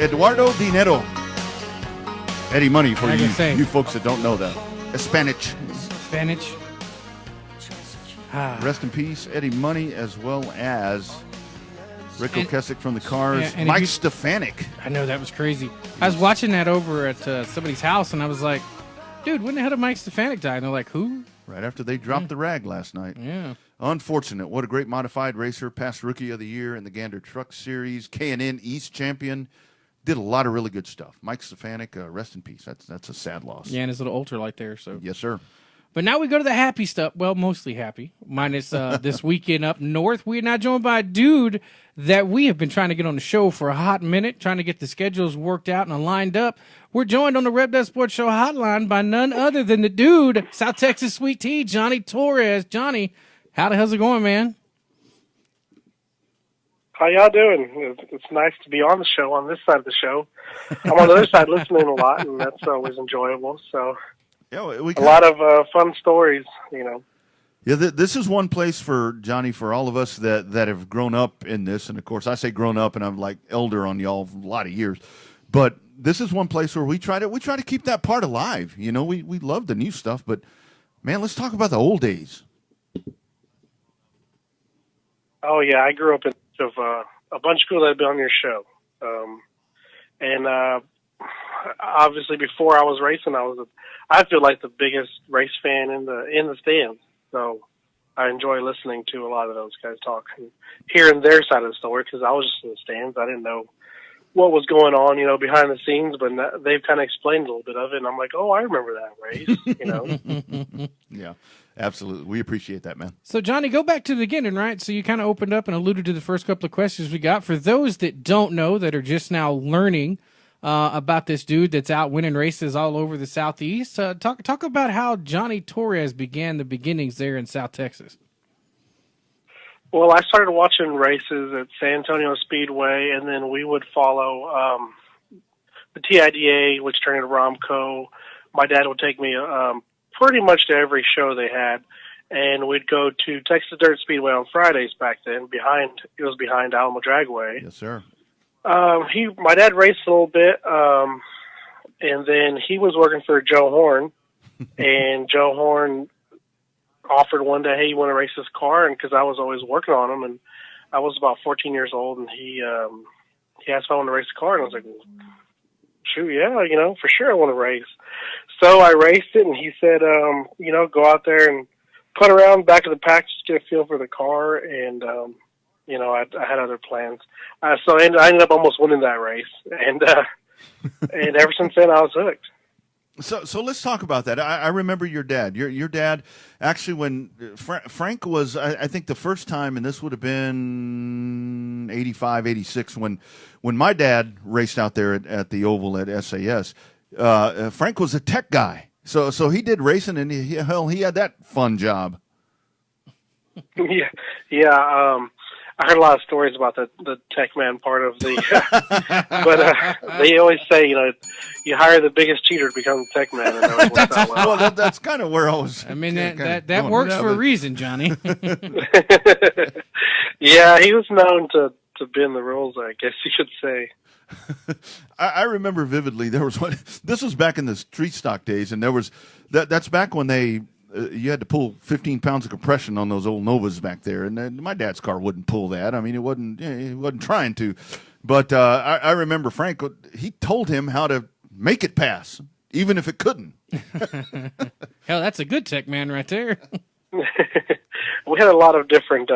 [SPEAKER 5] Eduardo Dinero. Eddie Money for
[SPEAKER 4] Like I say.
[SPEAKER 5] you folks that don't know that. Spanish.
[SPEAKER 4] Spanish.
[SPEAKER 5] Rest in peace, Eddie Money, as well as Rico Kessick from the Cars.
[SPEAKER 4] Yeah, and
[SPEAKER 5] Mike
[SPEAKER 4] if
[SPEAKER 5] Stefanik.
[SPEAKER 4] I know, that was crazy. I was watching that over at somebody's house, and I was like, dude, when the hell did Mike Stefanik die? And they're like, who?
[SPEAKER 5] Right after they dropped the rag last night.
[SPEAKER 4] Yeah.
[SPEAKER 5] Unfortunate. What a great modified racer. Past Rookie of the Year in the Gander Truck Series. K&N East Champion. Did a lot of really good stuff. Mike Stefanik, rest in peace. That's a sad loss.
[SPEAKER 4] Yeah, and his little ultralight there. So
[SPEAKER 5] Yes, sir.
[SPEAKER 4] But now we go to the happy stuff. Well, mostly happy, minus this weekend up north. We're now joined by a dude that we have been trying to get on the show for a hot minute, trying to get the schedules worked out and lined up. We're joined on the Revved Up Sports Show hotline by none other than the dude, South Texas Sweet Tea, Johnny Torres. Johnny, how the hell's it going, man?
[SPEAKER 8] How y'all doing? It's nice to be on the show, on this side of the show. I'm on the other side listening a lot, and that's always enjoyable. So
[SPEAKER 5] Yeah,
[SPEAKER 8] a lot of fun stories, you know.
[SPEAKER 5] Yeah, this is one place for Johnny, for all of us that have grown up in this, and of course I say grown up, and I'm like elder on y'all for a lot of years, but this is one place where we try to keep that part alive. You know, we love the new stuff, but man, let's talk about the old days.
[SPEAKER 8] Oh yeah, I grew up in a bunch of people that had been on your show, and obviously before I was racing, I feel like the biggest race fan in the stands. So I enjoy listening to a lot of those guys talk and hearing their side of the story, because I was just in the stands. I didn't know what was going on, you know, behind the scenes, but they've kind of explained a little bit of it, and I'm like, oh, I remember that race, you know.
[SPEAKER 5] Yeah, absolutely. We appreciate that, man.
[SPEAKER 4] So, Johnny, go back to the beginning, right? So you kind of opened up and alluded to the first couple of questions we got. For those that don't know, that are just now learning about this dude that's out winning races all over the Southeast, talk about how Johnny Torres began the beginnings there in South Texas.
[SPEAKER 8] Well, I started watching races at San Antonio Speedway, and then we would follow the TIDA, which turned into Romco. My dad would take me pretty much to every show they had, and we'd go to Texas Dirt Speedway on Fridays back then. It was behind Alamo Dragway.
[SPEAKER 5] Yes, sir.
[SPEAKER 8] My dad raced a little bit, and then he was working for Joe Horn, and Joe Horn offered one day, hey, you want to race this car? And because I was always working on him, and I was about 14 years old, and he asked if I wanted to race the car, and I was like, well, shoot, yeah, you know, for sure I want to race. So I raced it, and he said, you know, go out there and put around back of the pack, just get a feel for the car, and you know, I had other plans. So I ended up almost winning that race, and and ever since then I was hooked.
[SPEAKER 5] So let's talk about that. I remember your dad. Your dad, actually, when Frank was, I think the first time, and this would have been 85, 86, when my dad raced out there at the Oval at SAS. Frank was a tech guy, so he did racing, and he had that fun job.
[SPEAKER 8] Yeah. I heard a lot of stories about the tech man part of the, but they always say, you know, you hire the biggest cheater to become the tech man, and it always works out well.
[SPEAKER 5] Well, that's kind of where I was.
[SPEAKER 4] I mean, that works for a reason, Johnny.
[SPEAKER 8] Yeah, he was known to bend the rules, I guess you could say.
[SPEAKER 5] I remember vividly, there was one, this was back in the street stock days, and there was, that's back when you had to pull 15 pounds of compression on those old Novas back there, and my dad's car wouldn't pull that. I mean, he wasn't trying to. But I remember Frank, he told him how to make it pass, even if it couldn't.
[SPEAKER 4] Hell, that's a good tech man right there.
[SPEAKER 8] We had a lot of different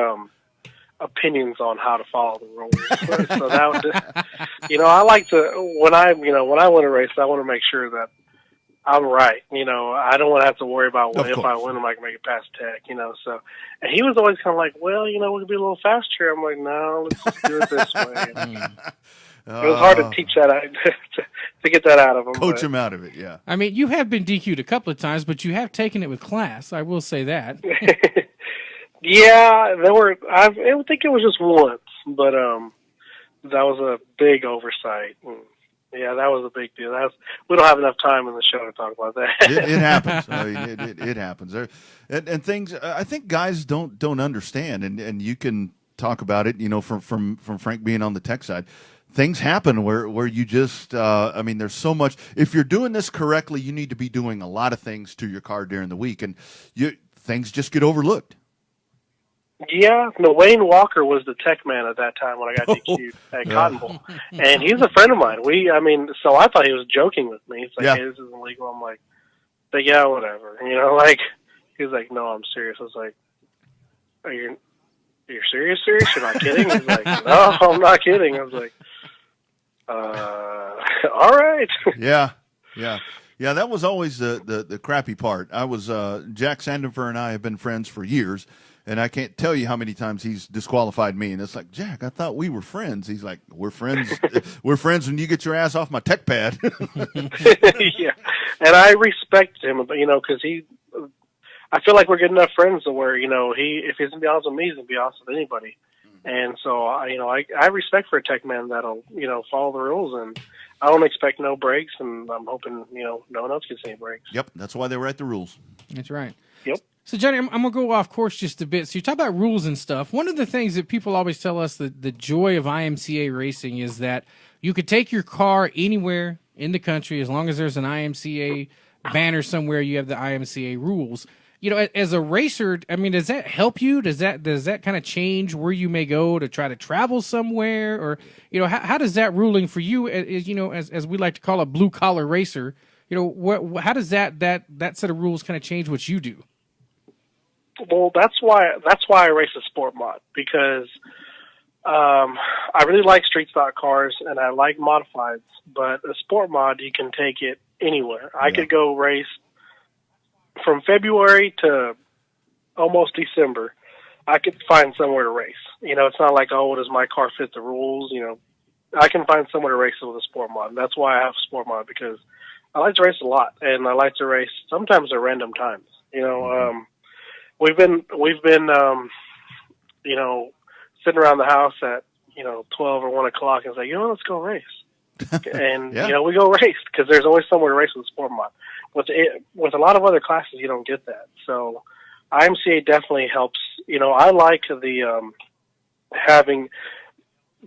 [SPEAKER 8] opinions on how to follow the rules. So that would, you know, I like to, when I want to race, I want to make sure that I'm right. You know, I don't want to have to worry about if I win, am I going to make it past tech, you know. So, and he was always kind of like, well, you know, we could be a little faster. I'm like, no, let's just do it this way. It was hard to teach that out, to get that out of him.
[SPEAKER 5] Coach him out of it, yeah.
[SPEAKER 4] I mean, you have been DQ'd a couple of times, but you have taken it with class. I will say that.
[SPEAKER 8] Yeah, I think it was just once, but that was a big oversight. Yeah, that was a big deal. We don't have enough time in the show to talk about that.
[SPEAKER 5] It happens. I mean, it happens. And things, I think guys don't understand, and you can talk about it, you know, from Frank being on the tech side. things happen where you just, I mean, there's so much. If you're doing this correctly, you need to be doing a lot of things to your car during the week, and things just get overlooked.
[SPEAKER 8] Yeah, no, Wayne Walker was the tech man at that time when I got DQ'd at Cotton Bowl. And he's a friend of mine. So I thought he was joking with me. He's like, hey, this isn't legal. I'm like, but yeah, whatever. He's like, no, I'm serious. I was like, you're serious? You're not kidding? He's like, no, I'm not kidding. I was like, all right.
[SPEAKER 5] Yeah. That was always the crappy part. Jack Sandifer and I have been friends for years, and I can't tell you how many times he's disqualified me. And it's like, Jack, I thought we were friends. He's like, we're friends. We're friends when you get your ass off my tech pad.
[SPEAKER 8] Yeah, and I respect him, because I feel like we're good enough friends to where, if he's gonna be honest with me, he's gonna be honest with anybody. And so, I respect for a tech man that'll, follow the rules, and I don't expect no breaks, and I'm hoping, no one else gets any breaks.
[SPEAKER 5] Yep, that's why they write the rules.
[SPEAKER 4] That's right.
[SPEAKER 8] Yep.
[SPEAKER 4] So, Johnny, I'm going to go off course just a bit. So you talk about rules and stuff. One of the things that people always tell us, the joy of IMCA racing is that you could take your car anywhere in the country as long as there's an IMCA banner somewhere, you have the IMCA rules. As a racer, I mean, does that help you? Does that kind of change where you may go to try to travel somewhere? Or, how does that ruling for you, as we like to call a blue collar racer, how does that set of rules kind of change what you do?
[SPEAKER 8] Well, that's why I race a sport mod, because I really like street stock cars and I like modifieds, but a sport mod, you can take it anywhere. I could go race from February to almost December. I could find somewhere to race. It's not like, oh, does my car fit the rules? I can find somewhere to race with a sport mod. And that's why I have a sport mod, because I like to race a lot, and I like to race sometimes at random times. We've been sitting around the house at 12 or 1 o'clock and say, let's go race. And we go race, because there's always somewhere to race with a sport mod. With a lot of other classes, you don't get that. So IMCA definitely helps. I like the having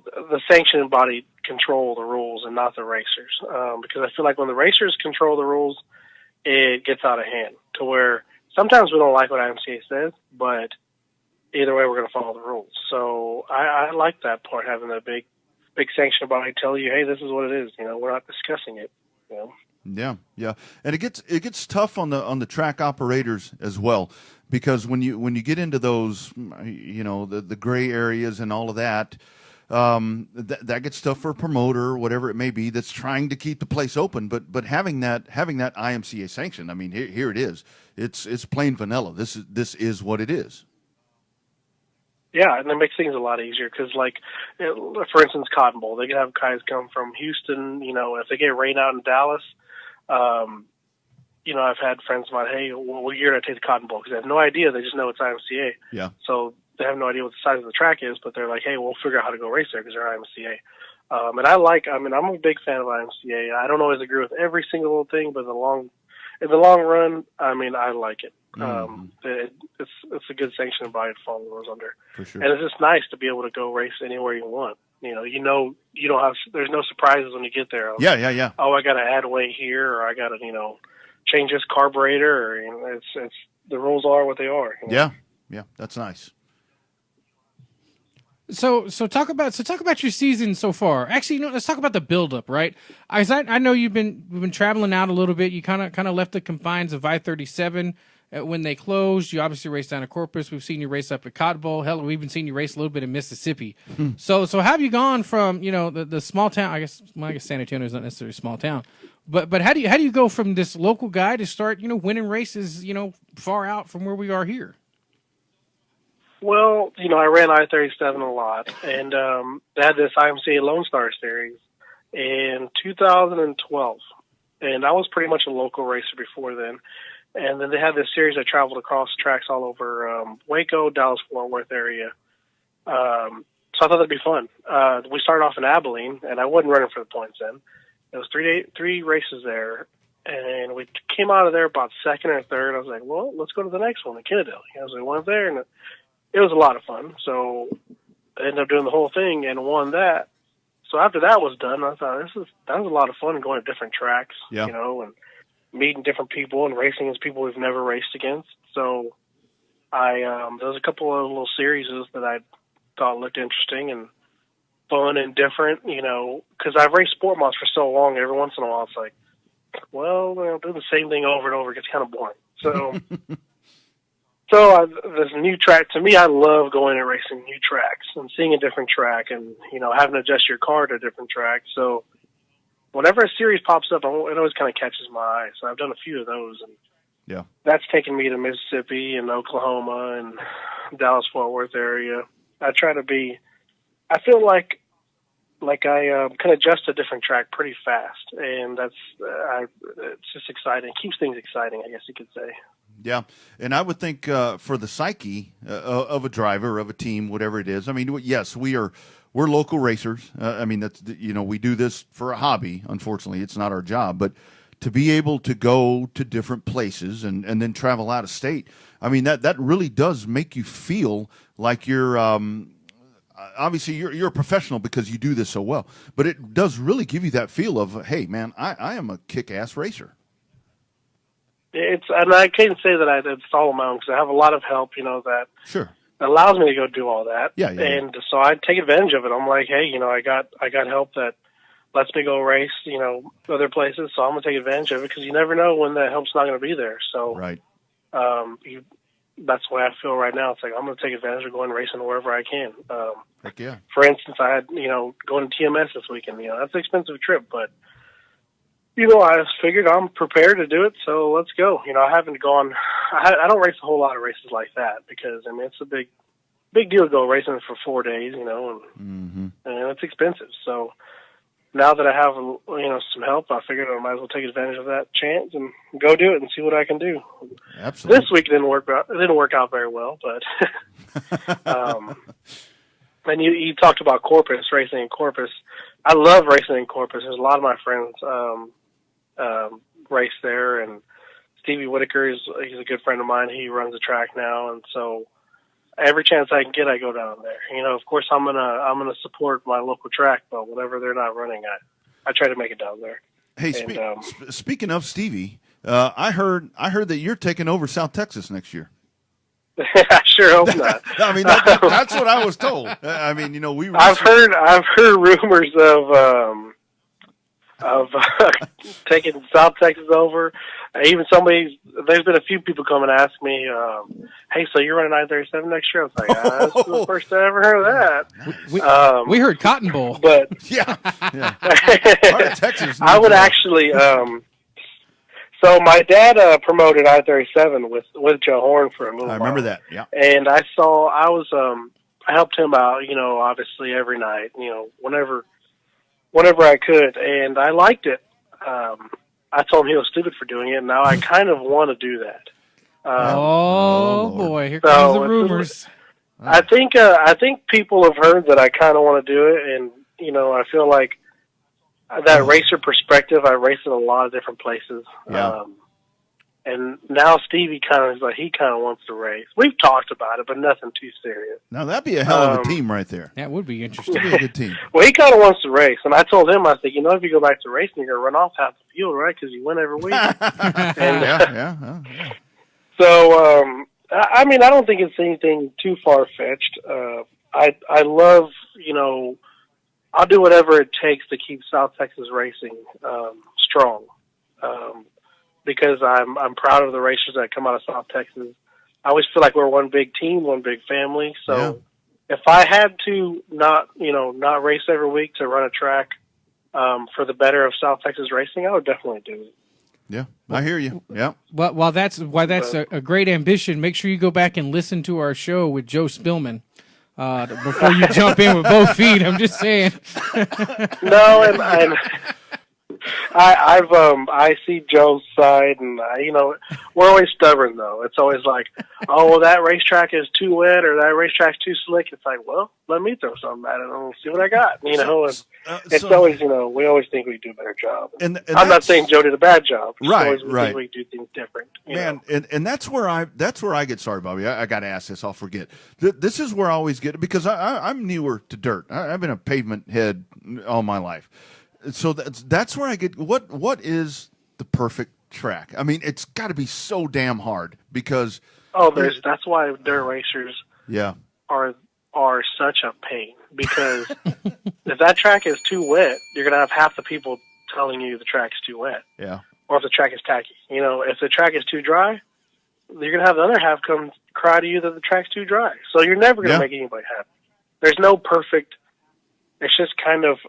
[SPEAKER 8] the sanctioning body control the rules and not the racers, because I feel like when the racers control the rules, it gets out of hand to where sometimes we don't like what IMCA says, but either way, we're going to follow the rules. So I like that part, having a big sanctioning body tell you, hey, this is what it is. We're not discussing it.
[SPEAKER 5] Yeah, and it gets tough on the track operators as well, because when you get into those, the gray areas and all of that, that gets tough for a promoter or whatever it may be that's trying to keep the place open. But having that IMCA sanction, I mean, here it is. It's plain vanilla. This is what it is.
[SPEAKER 8] Yeah, and it makes things a lot easier because, for instance, Cotton Bowl, they can have guys come from Houston. If they get rain out in Dallas. I've had friends about, hey, what year did I take the Cotton Bowl? Because they have no idea. They just know it's IMCA. Yeah. So they have no idea what the size of the track is, but they're like, hey, we'll figure out how to go race there because they're IMCA. And I'm a big fan of IMCA. I don't always agree with every single little thing, but in the long run, I like it. It's a good sanctioning body to follow those under.
[SPEAKER 5] For sure.
[SPEAKER 8] And it's just nice to be able to go race anywhere you want. You don't have, there's no surprises when you get there.
[SPEAKER 5] Yeah.
[SPEAKER 8] Oh, I got to add weight here, or I got to, change this carburetor, or, it's the rules are what they are.
[SPEAKER 5] Yeah. That's nice.
[SPEAKER 4] So talk about your season so far. Actually, let's talk about the buildup, right? I know we've been traveling out a little bit. You kind of left the confines of I-37 when they closed. You obviously raced down at Corpus. We've seen you race up at Cotton Bowl. Hell, we've even seen you race a little bit in Mississippi. So how have you gone from the small town? I guess San Antonio is not necessarily a small town, but how do you go from this local guy to start winning races far out from where we are here?
[SPEAKER 8] Well, I ran I-37 a lot, and they had this IMCA Lone Star Series in 2012, and I was pretty much a local racer before then. And then they had this series that traveled across tracks all over Waco, Dallas-Fort Worth area. So I thought that'd be fun. We started off in Abilene, and I wasn't running for the points then. It was three races there, and we came out of there about second or third. I was like, well, let's go to the next one in Kennedale. So we went there, and it was a lot of fun. So I ended up doing the whole thing and won that. So after that was done, I thought that was a lot of fun going to different tracks,
[SPEAKER 5] Yeah.
[SPEAKER 8] and meeting different people and racing against people we've never raced against. So there was a couple of little series that I thought looked interesting and fun and different, because I've raced sport mods for so long. Every once in a while, it's like, well, do the same thing over and over. It gets kind of boring. So, this new track, to me, I love going and racing new tracks and seeing a different track and, having to adjust your car to a different track. So whenever a series pops up, it always kind of catches my eye. So I've done a few of those, and
[SPEAKER 5] Yeah.
[SPEAKER 8] that's taken me to Mississippi and Oklahoma and Dallas-Fort Worth area. I try to I feel like I can adjust to a different track pretty fast, and it's just exciting. It keeps things exciting, I guess you could say.
[SPEAKER 5] Yeah, and I would think for the psyche of a driver, of a team, whatever it is. I mean, yes, we're local racers. I mean, that's we do this for a hobby. Unfortunately, it's not our job, but to be able to go to different places and then travel out of state, I mean, that really does make you feel like you're obviously you're a professional because you do this so well, but it does really give you that feel of, hey, man, I am a kick-ass racer.
[SPEAKER 8] And I can't say that it's all on my own because I have a lot of help, that
[SPEAKER 5] Sure
[SPEAKER 8] allows me to go do all that.
[SPEAKER 5] Yeah.
[SPEAKER 8] And so I take advantage of it. I'm like, hey, I got help that lets me go race, other places. So I'm gonna take advantage of it because you never know when that help's not gonna be there. So
[SPEAKER 5] right.
[SPEAKER 8] That's the way I feel right now. It's like I'm gonna take advantage of going racing wherever I can.
[SPEAKER 5] Heck yeah.
[SPEAKER 8] For instance, I had going to TMS this weekend. That's an expensive trip, but I figured I'm prepared to do it, so let's go. I haven't gone. I don't race a whole lot of races like that because it's a big deal to go racing for 4 days, and it's expensive. So now that I have some help, I figured I might as well take advantage of that chance and go do it and see what I can do.
[SPEAKER 5] Absolutely.
[SPEAKER 8] This week it didn't work out very well, but and you talked about Corpus, racing in Corpus. I love racing in Corpus. There's a lot of my friends race there, and Stevie Whitaker he's a good friend of mine. He runs the track now, and so every chance I can get, I go down there. Of course, I'm gonna support my local track, but whenever they're not running, I try to make it down there.
[SPEAKER 5] Hey, speaking of Stevie, I heard that you're taking over South Texas next year.
[SPEAKER 8] I sure hope not.
[SPEAKER 5] I mean, that's what I was told. I mean,
[SPEAKER 8] I've heard rumors of taking South Texas over. Even there's been a few people come and ask me, hey, so you're running I-37 next year? I was like, that's the first I ever heard of that.
[SPEAKER 4] We heard Cotton Bowl.
[SPEAKER 8] But
[SPEAKER 5] yeah. Texas.
[SPEAKER 8] I would actually, so my dad promoted I-37 with Joe Horn for a little while.
[SPEAKER 5] I remember that, yeah.
[SPEAKER 8] And I helped him out, obviously every night, whenever I could, and I liked it. I told him he was stupid for doing it, and now I kind of want to do that.
[SPEAKER 4] Oh boy, here comes the rumors.
[SPEAKER 8] I think people have heard that I kind of want to do it, and I feel like that racer perspective. I race in a lot of different places.
[SPEAKER 5] Yeah.
[SPEAKER 8] And now Stevie kind of wants to race. We've talked about it, but nothing too serious.
[SPEAKER 5] Now that'd be a hell of a team right there.
[SPEAKER 4] That would be interesting.
[SPEAKER 5] That'd be a good team.
[SPEAKER 8] Well, he kind of wants to race, and I told him, I said, if you go back to racing, you're gonna run off half the field, right? Because you win every week.
[SPEAKER 5] Yeah.
[SPEAKER 8] So, I mean, I don't think it's anything too far fetched. I love, I'll do whatever it takes to keep South Texas racing strong. Because I'm proud of the racers that come out of South Texas. I always feel like we're one big team, one big family. So if I had to not race every week to run a track for the better of South Texas racing, I would definitely do it.
[SPEAKER 5] Yeah, I hear you. Yeah.
[SPEAKER 4] Well, while that's a great ambition, make sure you go back and listen to our show with Joe Spillman before you jump in with both feet. I'm just saying.
[SPEAKER 8] No, and I see Joe's side, and we're always stubborn though. It's always like, oh, well, that racetrack is too wet or that racetrack's too slick. It's like, well, let me throw something at it and see what I got. It's always, we always think we do a better job. And I'm not saying Joe did a bad job.
[SPEAKER 5] Right.
[SPEAKER 8] Think we do things different.
[SPEAKER 5] Man, and that's where I get started, Bobby. I got to ask this. I'll forget. This is where I always get it because I'm newer to dirt. I've been a pavement head all my life. So that's where I get what is the perfect track? I mean, it's got to be so damn hard because
[SPEAKER 8] that's why dirt racers are such a pain, because if that track is too wet, you're gonna have half the people telling you the track's too wet.
[SPEAKER 5] Yeah.
[SPEAKER 8] Or if the track is tacky. If the track is too dry, you're gonna have the other half come cry to you that the track's too dry. So you're never gonna make anybody happy. There's no perfect. It's just kind of,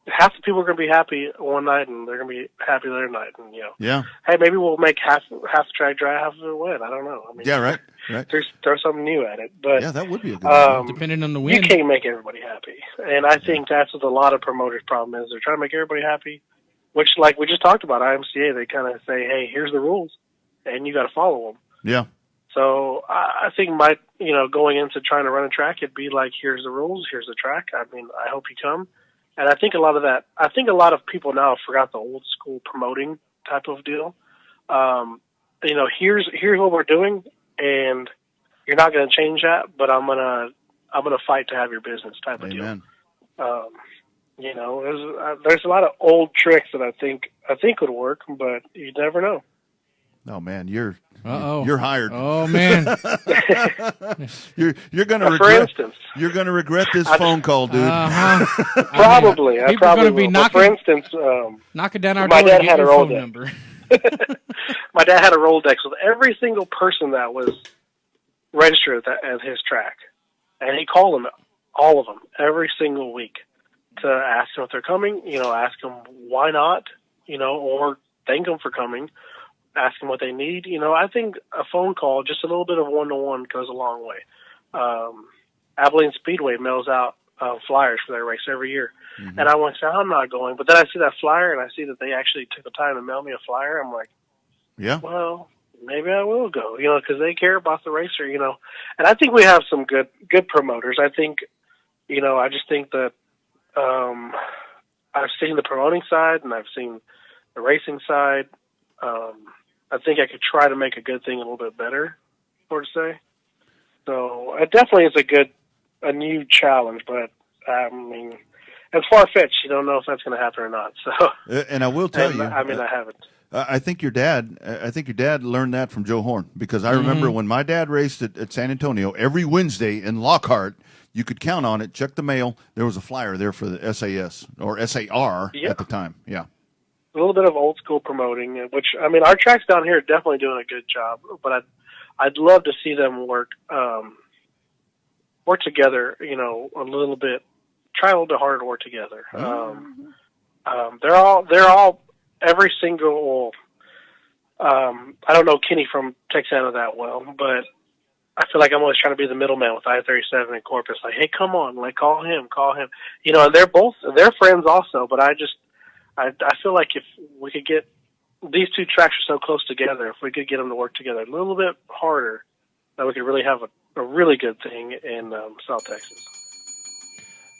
[SPEAKER 8] half the people are going to be happy one night, and they're going to be happy the other night. And hey, maybe we'll make half the track dry, half of it wet. I don't know. I mean,
[SPEAKER 5] right.
[SPEAKER 8] Throw something new at it. But
[SPEAKER 5] that would be a good idea.
[SPEAKER 4] Depending on the wind.
[SPEAKER 8] You can't make everybody happy, and I think that's what a lot of promoters' problem is. They're trying to make everybody happy, which, like we just talked about, IMCA, they kind of say, hey, here's the rules, and you got to follow them.
[SPEAKER 5] Yeah.
[SPEAKER 8] So I think going into trying to run a track, it'd be like, here's the rules, here's the track. I mean, I hope you come. And I think a lot of people now forgot the old school promoting type of deal. Here's what we're doing, and you're not going to change that, but I'm gonna fight to have your business type of deal. There's a lot of old tricks that I think would work, but you never know.
[SPEAKER 5] Oh man, you're hired.
[SPEAKER 4] Oh man,
[SPEAKER 5] you're gonna regret.
[SPEAKER 8] For instance,
[SPEAKER 5] you're gonna regret this phone call, dude.
[SPEAKER 8] Probably, I probably will. Knocking, for instance,
[SPEAKER 4] knocking down our door to get your phone number.
[SPEAKER 8] My dad had a Rolodex with every single person that was registered at his track, and he called them, all of them, every single week, to ask them if they're coming. Ask them why not. Or thank them for coming. Ask them what they need. I think a phone call, just a little bit of one-to-one, goes a long way. Abilene Speedway mails out flyers for their race every year. Mm-hmm. And I want to say, I'm not going. But then I see that flyer, and I see that they actually took the time to mail me a flyer. I'm like, well, maybe I will go, because they care about the racer, And I think we have some good promoters. I think, I just think that I've seen the promoting side, and I've seen the racing side. I think I could try to make a good thing a little bit better, to say. So it definitely is a new challenge, but I mean, it's far-fetched. You don't know if that's going to happen or not. So,
[SPEAKER 5] and I will tell you,
[SPEAKER 8] I mean, I haven't.
[SPEAKER 5] I think your dad learned that from Joe Horn, because I remember when my dad raced at San Antonio every Wednesday in Lockhart. You could count on it. Check the mail. There was a flyer there for the SAS or SAR at the time. Yeah.
[SPEAKER 8] A little bit of old school promoting, which, I mean, our tracks down here are definitely doing a good job, but I'd love to see them work together, a little bit, try a little bit harder to work together. They're all every single, I don't know Kenny from Texana that well, but I feel like I'm always trying to be the middleman with I-37 and Corpus. Like, hey, come on, like, call him. And they're friends also, but I feel like if we could get, these two tracks are so close together, if we could get them to work together a little bit harder, that we could really have a really good thing in South Texas.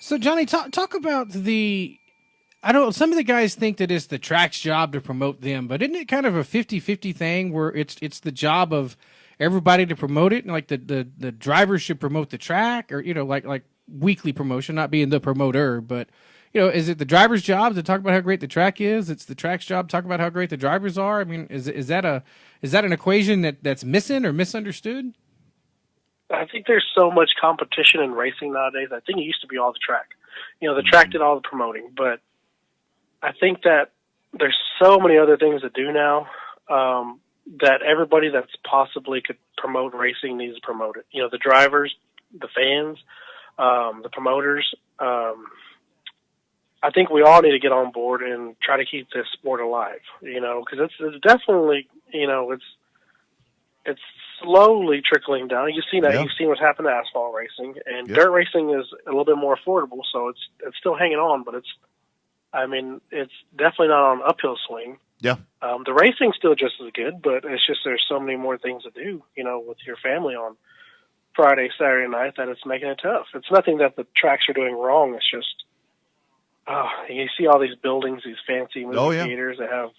[SPEAKER 4] So, Johnny, talk about some of the guys think that it's the track's job to promote them, but isn't it kind of a 50-50 thing where it's the job of everybody to promote it? And like the drivers should promote the track, or, like weekly promotion, not being the promoter, but is it the driver's job to talk about how great the track is? It's the track's job to talk about how great the drivers are. I mean, is that an equation that's missing or misunderstood?
[SPEAKER 8] I think there's so much competition in racing nowadays. I think it used to be all the track. The track did all the promoting, but I think that there's so many other things to do now that everybody that's possibly could promote racing needs to promote it. The drivers, the fans, the promoters. I think we all need to get on board and try to keep this sport alive, because it's definitely, it's slowly trickling down. You've seen that. Yeah. You've seen what's happened to asphalt racing, and dirt racing is a little bit more affordable, so it's still hanging on, but it's definitely not on an uphill swing.
[SPEAKER 5] Yeah.
[SPEAKER 8] The racing's still just as good, but it's just there's so many more things to do, with your family on Friday, Saturday night, that it's making it tough. It's nothing that the tracks are doing wrong. It's just, you see all these buildings, these fancy movie theaters that have,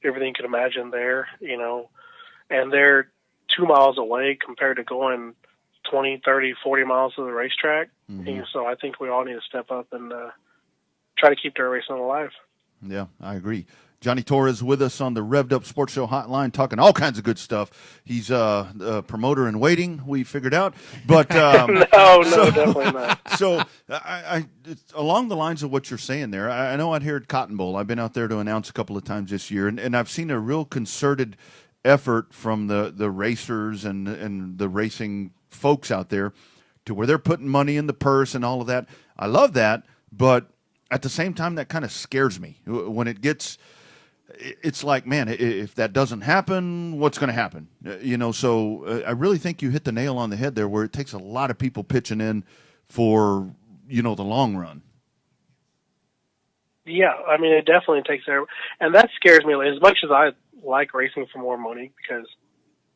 [SPEAKER 8] everything you can imagine there, and they're 2 miles away compared to going 20, 30, 40 miles to the racetrack. And so I think we all need to step up and try to keep their racing alive.
[SPEAKER 5] Yeah, I agree. Johnny Torres with us on the Revved Up Sports Show hotline, talking all kinds of good stuff. He's a promoter in waiting, we figured out. But
[SPEAKER 8] no, definitely not.
[SPEAKER 5] So it's along the lines of what you're saying there. I know out here at Cotton Bowl, I've been out there to announce a couple of times this year, and I've seen a real concerted effort from the racers and the racing folks out there to where they're putting money in the purse and all of that. I love that, but at the same time, that kind of scares me when it gets. It's like, man, if that doesn't happen, what's going to happen? So I really think you hit the nail on the head there, where it takes a lot of people pitching in for the long run.
[SPEAKER 8] Yeah, I mean, it definitely takes there, and that scares me as much as I like racing for more money, because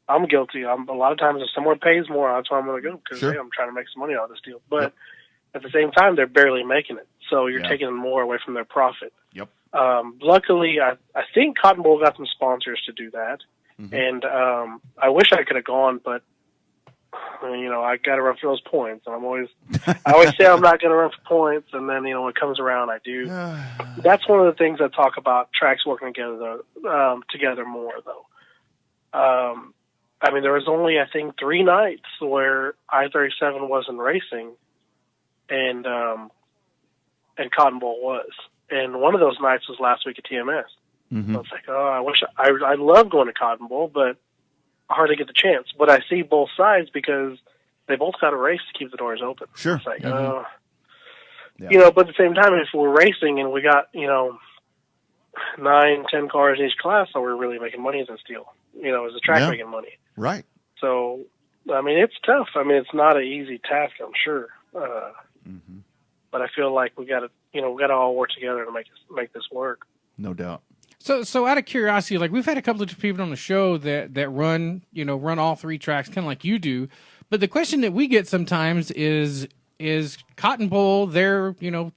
[SPEAKER 8] I'm guilty. A lot of times if someone pays more, that's why I'm going to go, because
[SPEAKER 5] Sure.
[SPEAKER 8] hey, I'm trying to make some money out of this deal. But at the same time, they're barely making it, so you're taking more away from their profit.
[SPEAKER 5] Yep.
[SPEAKER 8] Luckily, I think Cotton Bowl got some sponsors to do that, and I wish I could have gone, but I got to run for those points, and I always say I'm not going to run for points, and then when it comes around, I do. That's one of the things I talk about tracks working together more, though. I mean, there was only, I think, 3 nights where I-37 wasn't racing, and Cotton Bowl was. And one of those nights was last week at TMS. So it's like, I love going to Cotton Bowl, but I hardly get the chance. But I see both sides because they both got a race to keep the doors open.
[SPEAKER 5] Sure.
[SPEAKER 8] It's like,
[SPEAKER 5] Yeah.
[SPEAKER 8] But at the same time, if we're racing and we got, 9, 10 cars in each class, so we're really making money in this deal. Is the track making money?
[SPEAKER 5] Right.
[SPEAKER 8] So, I mean, it's tough. I mean, it's not an easy task, I'm sure. But I feel like we got to all work together to make this work.
[SPEAKER 5] No doubt.
[SPEAKER 4] So out of curiosity, like we've had a couple of people on the show that run all 3 tracks, kind of like you do. But the question that we get sometimes is Cotton Bowl, they're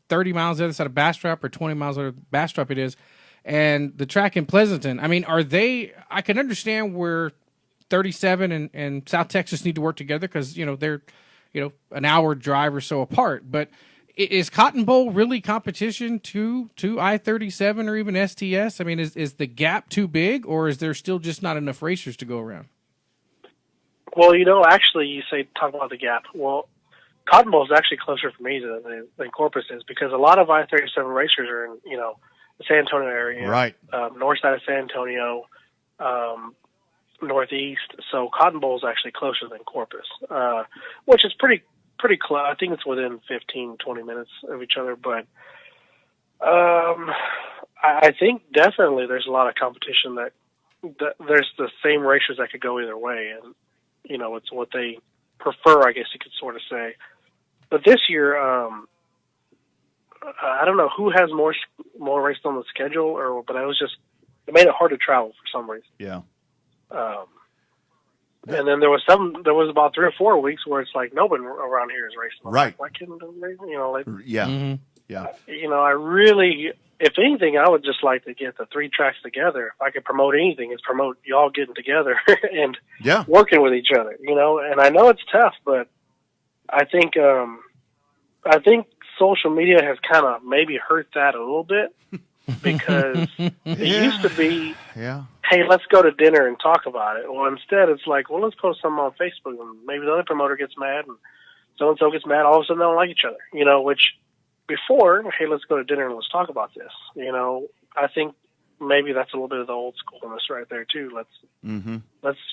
[SPEAKER 4] 30 miles the other side of Bastrop or 20 miles out of Bastrop it is, and the track in Pleasanton. I mean, are they? I can understand where 37 and South Texas need to work together because they're an hour drive or so apart, but. Is Cotton Bowl really competition to I-37 or even STS? I mean, is the gap too big, or is there still just not enough racers to go around?
[SPEAKER 8] Well, actually, you talk about the gap. Well, Cotton Bowl is actually closer for me than Corpus is, because a lot of I-37 racers are in, the San Antonio area,
[SPEAKER 5] right?
[SPEAKER 8] North side of San Antonio, northeast. So Cotton Bowl is actually closer than Corpus, which is pretty close. I think it's within 15, 20 minutes of each other, but I think definitely there's a lot of competition that there's the same racers that could go either way, and it's what they prefer, I guess you could sort of say. But this year, I don't know who has more races on the schedule, but it made it hard to travel for some reason.
[SPEAKER 5] Yeah.
[SPEAKER 8] And then there was about 3 or 4 weeks where it's like nobody around here is racing.
[SPEAKER 5] Right.
[SPEAKER 8] Like, why can't they race?
[SPEAKER 5] Yeah.
[SPEAKER 8] I really, if anything, I would just like to get the 3 tracks together. If I could promote anything, it's promote y'all getting together and working with each other. And I know it's tough, but I think social media has kind of maybe hurt that a little bit, because it used to be, hey, let's go to dinner and talk about it. Well, instead it's like, well, let's post something on Facebook, and maybe the other promoter gets mad, and so-and-so gets mad. All of a sudden they don't like each other, which before, hey, let's go to dinner and let's talk about this. I think maybe that's a little bit of the old schoolness right there too. Let's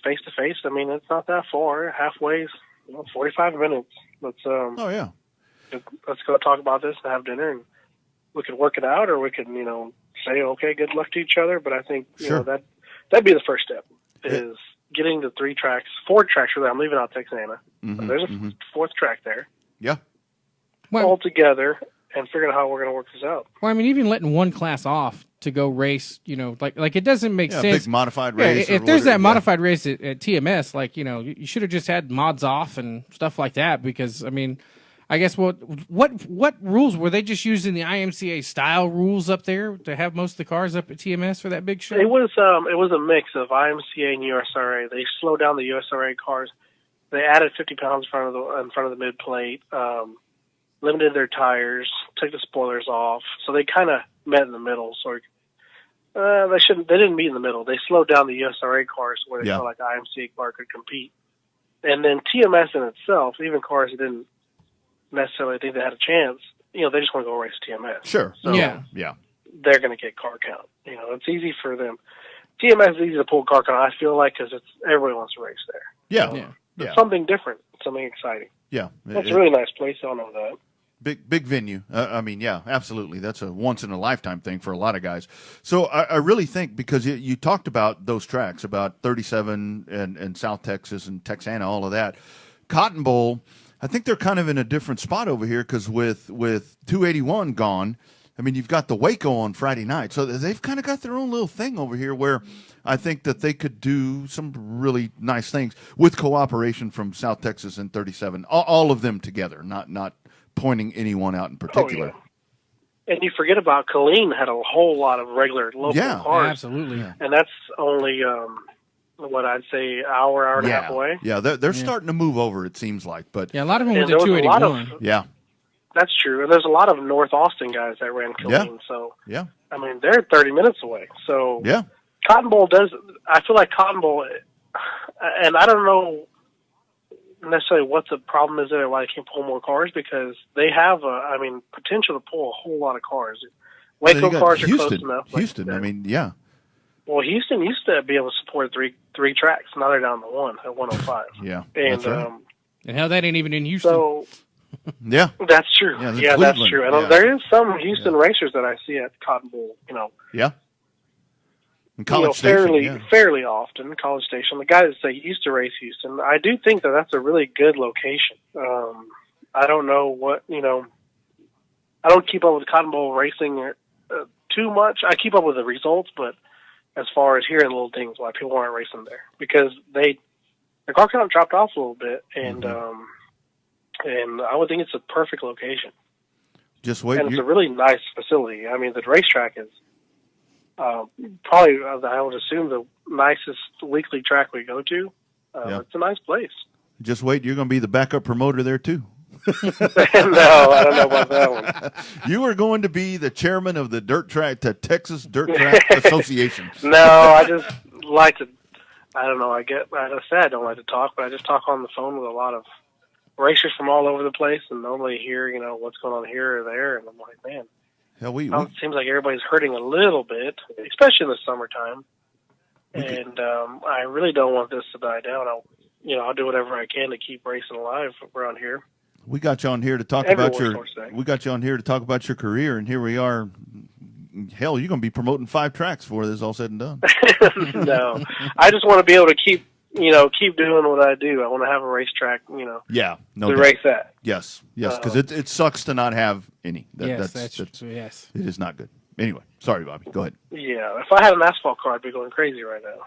[SPEAKER 8] face to face. I mean, it's not that far. Halfway, 45 minutes. Let's go talk about this and have dinner, and we could work it out, or we could, say, okay, good luck to each other. But I think, that'd be the first step, is getting the 4 tracks for that. I'm leaving out Texana. There's a 4th track there.
[SPEAKER 5] Yeah.
[SPEAKER 8] All together and figuring out how we're going to work this out.
[SPEAKER 4] Well, I mean, even letting one class off to go race, like it doesn't make sense.
[SPEAKER 5] A big modified race.
[SPEAKER 4] If there's that modified race at TMS, you should have just had mods off and stuff like that, because, I mean, I guess what rules were they just using? The IMCA style rules up there to have most of the cars up at TMS for that big show?
[SPEAKER 8] It was a mix of IMCA and USRA. They slowed down the USRA cars. they added 50 pounds in front of the mid plate, limited their tires, took the spoilers off, so they kind of met in the middle. So they didn't meet in the middle. They slowed down the USRA cars where they felt like IMCA car could compete. And then TMS in itself, even cars that didn't necessarily think they had a chance, they just want to go race TMS.
[SPEAKER 5] Sure.
[SPEAKER 8] So
[SPEAKER 5] yeah.
[SPEAKER 8] they're going to get car count. It's easy for them. TMS is easy to pull car count, I feel like, because everybody wants to race there.
[SPEAKER 5] Yeah.
[SPEAKER 8] It's something different, something exciting.
[SPEAKER 5] Yeah.
[SPEAKER 8] That's a really nice place. I don't know that.
[SPEAKER 5] Big venue. Absolutely. That's a once-in-a-lifetime thing for a lot of guys. So I really think, because you talked about those tracks, about 37 and South Texas and Texana, all of that. Cotton Bowl, I think they're kind of in a different spot over here because with 281 gone, you've got the Waco on Friday night. So they've kind of got their own little thing over here where I think that they could do some really nice things with cooperation from South Texas and 37, all of them together, not pointing anyone out in particular.
[SPEAKER 8] Oh, yeah. And you forget about Killeen had a whole lot of regular local cars.
[SPEAKER 4] Absolutely.
[SPEAKER 8] And that's only, what I'd say, hour and a half away.
[SPEAKER 5] Yeah, they're starting to move over, it seems like. But
[SPEAKER 4] a lot of them went to 281.
[SPEAKER 8] That's true. And there's a lot of North Austin guys that ran Killeen. So, they're 30 minutes away. So, Cotton Bowl I feel like Cotton Bowl, and I don't know necessarily what the problem is there, why they can't pull more cars, because they have potential to pull a whole lot of cars. Waco cars are close enough.
[SPEAKER 5] Houston,
[SPEAKER 8] Well, Houston used to be able to support three tracks. Now they're down to one at 105.
[SPEAKER 5] Yeah,
[SPEAKER 8] and
[SPEAKER 5] that's right.
[SPEAKER 4] And hell, that ain't even in Houston.
[SPEAKER 8] So that's true.
[SPEAKER 5] Yeah,
[SPEAKER 8] that's true. And there is some Houston racers that I see at Cotton Bowl.
[SPEAKER 5] Yeah. And College Station,
[SPEAKER 8] fairly often. College Station. The guys that used to race Houston, I do think that that's a really good location. I don't know what I don't keep up with Cotton Bowl racing too much. I keep up with the results, but as far as hearing little things why people aren't racing there, because the car count dropped off a little bit, and and I would think it's a perfect location.
[SPEAKER 5] Just wait.
[SPEAKER 8] And it's a really nice facility. The racetrack is probably, I would assume, the nicest weekly track we go to. It's a nice place.
[SPEAKER 5] Just wait. You're going to be the backup promoter there, too.
[SPEAKER 8] No, I don't know about that one.
[SPEAKER 5] You are going to be the chairman of the Texas Dirt Track Association.
[SPEAKER 8] No, I just like to, I don't know, I say I don't like to talk, but I just talk on the phone with a lot of racers from all over the place and normally hear, what's going on here or there. And I'm like, man, it seems like everybody's hurting a little bit, especially in the summertime. And I really don't want this to die down. I'll do whatever I can to keep racing alive around here.
[SPEAKER 5] We got you on here to talk about your career, and here we are. Hell, you're going to be promoting 5 tracks before this is all said and done.
[SPEAKER 8] No, I just want to be able to keep doing what I do. I want to have a racetrack,
[SPEAKER 5] to
[SPEAKER 8] race at.
[SPEAKER 5] Yes, because it sucks to not have any.
[SPEAKER 4] That's true. Yes,
[SPEAKER 5] it is not good. Anyway, sorry, Bobby. Go ahead.
[SPEAKER 8] Yeah, if I had an asphalt car, I'd be going crazy right now.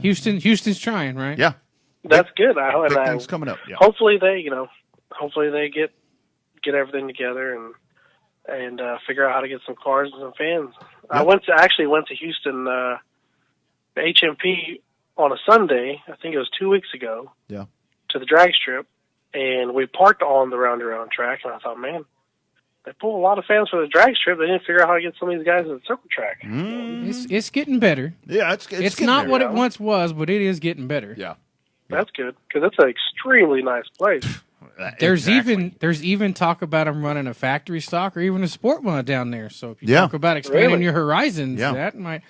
[SPEAKER 4] Houston's trying, right?
[SPEAKER 5] Yeah.
[SPEAKER 8] That's good.
[SPEAKER 5] Big things coming up. Yeah.
[SPEAKER 8] Hopefully they get everything together and figure out how to get some cars and some fans. Yeah. I actually went to Houston, HMP on a Sunday. I think it was 2 weeks ago.
[SPEAKER 5] Yeah. To
[SPEAKER 8] the drag strip, and we parked on the round-around track. And I thought, man, they pull a lot of fans for the drag strip. They didn't figure out how to get some of these guys to the circle track.
[SPEAKER 4] It's getting better.
[SPEAKER 5] Yeah,
[SPEAKER 4] it's not what it once was, but it is getting better.
[SPEAKER 5] Yeah.
[SPEAKER 8] That's good, because it's an extremely nice place.
[SPEAKER 4] There's even talk about them running a factory stock or even a sport mod down there. So if you talk about expanding your horizons, that might.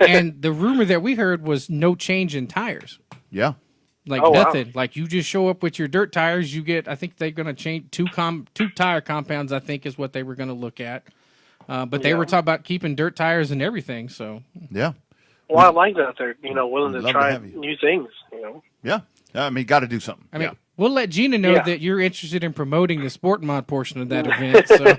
[SPEAKER 4] And the rumor that we heard was no change in tires.
[SPEAKER 5] Yeah.
[SPEAKER 4] Nothing. Wow. Like you just show up with your dirt tires, you get. I think they're going to change two tire compounds. I think is what they were going to look at. But they were talking about keeping dirt tires and everything. So
[SPEAKER 5] yeah.
[SPEAKER 8] Well, I like that they're willing to try new things.
[SPEAKER 5] Yeah. Got to do something.
[SPEAKER 4] We'll let Gina know that you're interested in promoting the sport mod portion of that event. So.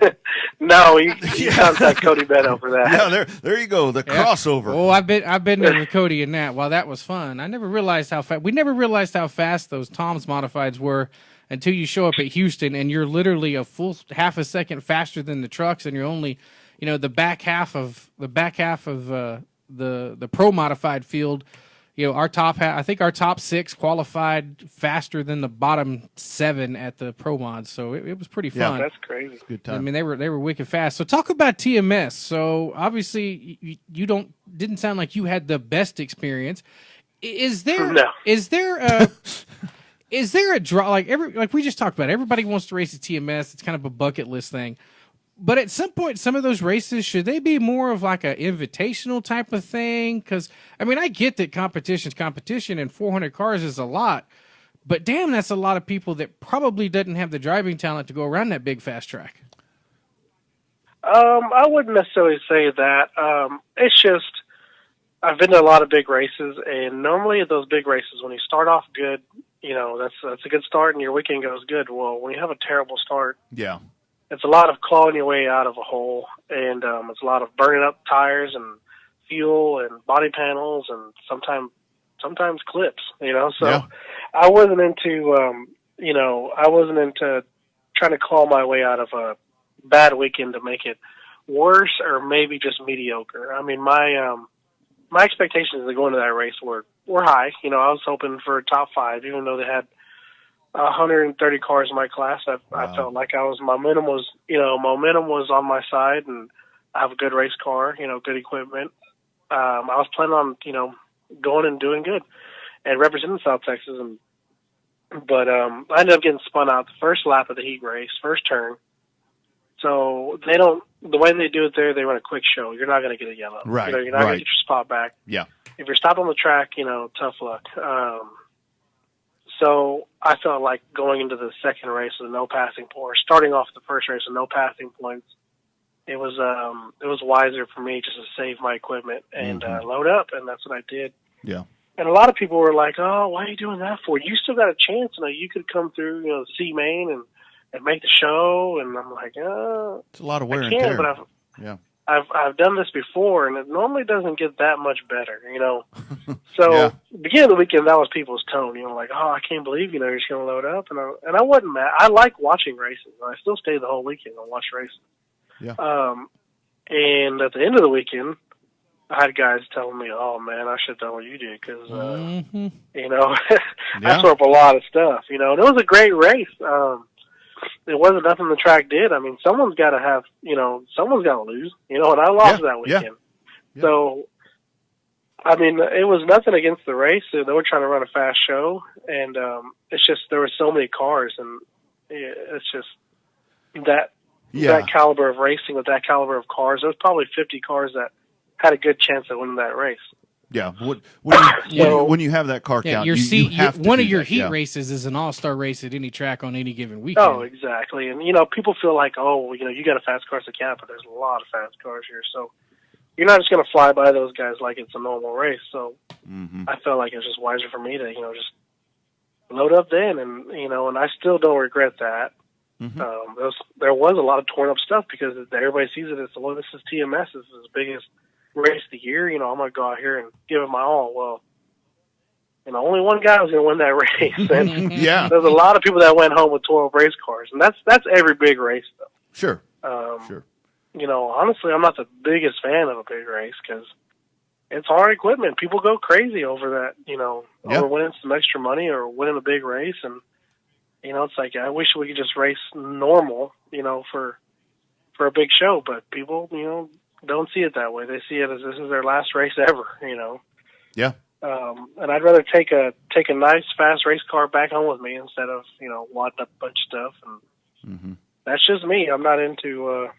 [SPEAKER 8] No, you contact Cody Beno for that.
[SPEAKER 5] Yeah, there you go, the crossover.
[SPEAKER 4] Oh, I've been there with Cody in that. Well, that was fun. I never realized how fast. We never realized how fast those Tom's modifieds were until you show up at Houston and you're literally a full half a second faster than the trucks, and you're only, the back half of the pro modified field I think our top 6 qualified faster than the bottom 7 at the Pro Mods, so it was pretty fun.
[SPEAKER 8] That's crazy.
[SPEAKER 5] Good time.
[SPEAKER 4] I mean, they were wicked fast. So talk about TMS. So obviously you didn't sound like you had the best experience. Is there a draw like we just talked about? Everybody wants to race a TMS. It's kind of a bucket list thing. But at some point, some of those races, should they be more of like an invitational type of thing? Because, I mean, I get that competition's competition and 400 cars is a lot, but damn, that's a lot of people that probably doesn't have the driving talent to go around that big fast track.
[SPEAKER 8] I wouldn't necessarily say that. It's just, I've been to a lot of big races, and normally at those big races, when you start off good, that's a good start and your weekend goes good. Well, when you have a terrible start,
[SPEAKER 5] Yeah.
[SPEAKER 8] it's a lot of clawing your way out of a hole, and it's a lot of burning up tires and fuel and body panels and sometimes clips, So
[SPEAKER 5] Yeah.
[SPEAKER 8] I wasn't into, trying to claw my way out of a bad weekend to make it worse or maybe just mediocre. I mean, my expectations to go into that race were high. I was hoping for a top 5, even though they had 130 cars in my class. I felt like momentum was on my side, and I have a good race car, good equipment. I was planning on, going and doing good and representing South Texas. But I ended up getting spun out the first lap of the heat race, first turn. So the way they do it there, they run a quick show. You're not going to get a yellow.
[SPEAKER 5] Right.
[SPEAKER 8] You're not going to get your spot back.
[SPEAKER 5] Yeah.
[SPEAKER 8] If you're stopped on the track, tough luck. So I felt like going into the second race with no passing point, or starting off the first race with no passing points, it was wiser for me just to save my equipment and load up, and that's what I did.
[SPEAKER 5] Yeah.
[SPEAKER 8] And a lot of people were like, "Oh, why are you doing that for? You still got a chance. You could come through, the C main and make the show." And I'm like,
[SPEAKER 5] it's a lot of wear
[SPEAKER 8] I
[SPEAKER 5] and
[SPEAKER 8] can,
[SPEAKER 5] tear.
[SPEAKER 8] but I've done this before, and it normally doesn't get that much better, So beginning of the weekend, that was people's tone, like, "Oh, I can't believe you're just going to load up," and I wasn't mad. I like watching races. I still stay the whole weekend and watch races.
[SPEAKER 5] Yeah.
[SPEAKER 8] And at the end of the weekend, I had guys telling me, "Oh man, I should have done what you did because I threw up a lot of stuff." And it was a great race. It wasn't nothing the track did. I mean, someone's got to have, someone's got to lose, and I lost that weekend.
[SPEAKER 5] Yeah.
[SPEAKER 8] So, I mean, it was nothing against the race. They were trying to run a fast show, and it's just there were so many cars, and it's just that caliber of racing with that caliber of cars. There was probably 50 cars that had a good chance of winning that race.
[SPEAKER 5] Yeah. When you have that car count, you have to
[SPEAKER 4] one
[SPEAKER 5] do
[SPEAKER 4] of your
[SPEAKER 5] that.
[SPEAKER 4] heat races is an all-star race at any track on any given weekend.
[SPEAKER 8] Oh, exactly. And, people feel like, you got a fast car, so can't, but there's a lot of fast cars here. So you're not just going to fly by those guys like it's a normal race. So I felt like it was just wiser for me to, just load up then. And, and I still don't regret that. There was a lot of torn up stuff because everybody sees it as, well, this is TMS. This is the biggest race of the year. I'm going to go out here and give it my all. Well, only one guy was going to win that race. And there's a lot of people that went home with 12 race cars. And that's every big race, though.
[SPEAKER 5] Sure.
[SPEAKER 8] Sure. Honestly, I'm not the biggest fan of a big race because it's hard equipment. People go crazy over that, over winning some extra money or winning a big race. And, it's like, I wish we could just race normal, for a big show. But people, don't see it that way. They see it as this is their last race ever,
[SPEAKER 5] Yeah.
[SPEAKER 8] And I'd rather take a nice fast race car back home with me instead of wadding up a bunch of stuff. And that's just me. I'm not into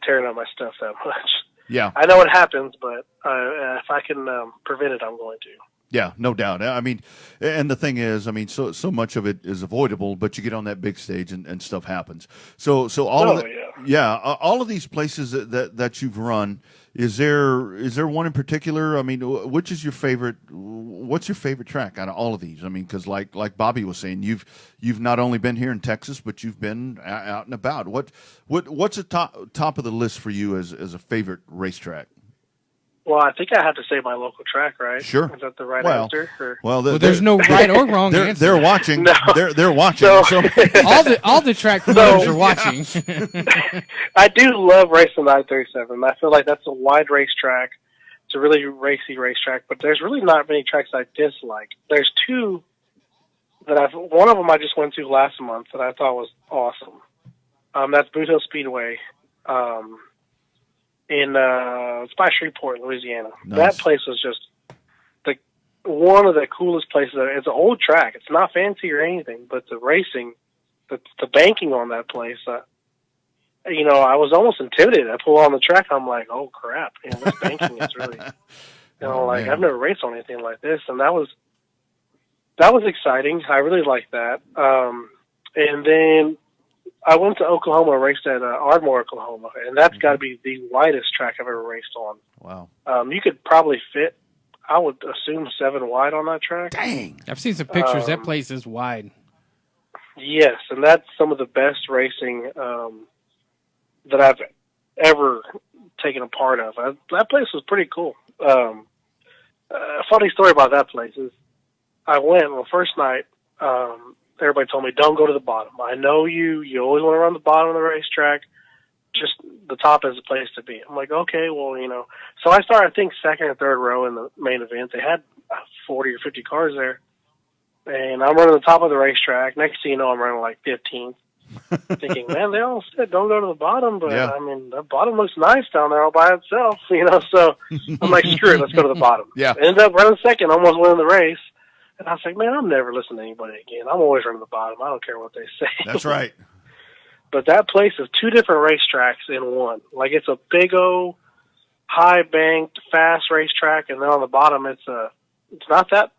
[SPEAKER 8] tearing up my stuff that much.
[SPEAKER 5] Yeah.
[SPEAKER 8] I know it happens, but if I can prevent it, I'm going to.
[SPEAKER 5] Yeah, no doubt. I mean, and the thing is, so much of it is avoidable, but you get on that big stage and stuff happens. So all of these places that you've run, is there one in particular? I mean, which is your favorite? What's your favorite track out of all of these? I mean, because like Bobby was saying, you've not only been here in Texas, but you've been out and about. What's the top of the list for you as a favorite racetrack?
[SPEAKER 8] Well, I think I have to say my local track, right?
[SPEAKER 5] Sure.
[SPEAKER 8] Is that the right answer? Or?
[SPEAKER 5] Well,
[SPEAKER 4] there's no right or wrong answer.
[SPEAKER 5] They're watching.
[SPEAKER 8] No.
[SPEAKER 5] They're watching. So.
[SPEAKER 4] all the track promoters are watching.
[SPEAKER 8] I do love racing 937. I feel like that's a wide racetrack, It's a really racy racetrack, but there's really not many tracks I dislike. There's two that one of them I just went to last month that I thought was awesome. That's Boot Hill Speedway. It's by Shreveport, Louisiana.
[SPEAKER 5] Nice.
[SPEAKER 8] That place was just one of the coolest places. It's an old track. It's not fancy or anything, but the racing, the banking on that place, I was almost intimidated. I pull on the track, I'm like, oh crap, this banking is really, I've never raced on anything like this, and that was exciting. I really liked that. And then I went to Oklahoma and raced at Ardmore, Oklahoma, and that's got to be the widest track I've ever raced on.
[SPEAKER 5] Wow.
[SPEAKER 8] You could probably fit, I would assume, 7 wide on that track.
[SPEAKER 5] Dang.
[SPEAKER 4] I've seen some pictures. That place is wide.
[SPEAKER 8] Yes, and that's some of the best racing that I've ever taken a part of. That place was pretty cool. A funny story about that place is I went, first night, everybody told me, don't go to the bottom. I know you always want to run the bottom of the racetrack. Just the top is the place to be. I'm like, okay, well, So I started, I think, second or third row in the main event. They had 40 or 50 cars there. And I'm running the top of the racetrack. Next thing you know, I'm running like 15th. Thinking, man, they all said don't go to the bottom, but
[SPEAKER 5] yeah.
[SPEAKER 8] I mean, the bottom looks nice down there all by itself, So I'm like, screw it, let's go to the bottom.
[SPEAKER 5] Yeah.
[SPEAKER 8] Ended up running second, almost winning the race. And I was like, man, I'm never listening to anybody again. I'm always running the bottom. I don't care what they say.
[SPEAKER 5] That's right.
[SPEAKER 8] But that place is 2 different racetracks in one. Like, it's a big old high banked fast racetrack, and then on the bottom it's not that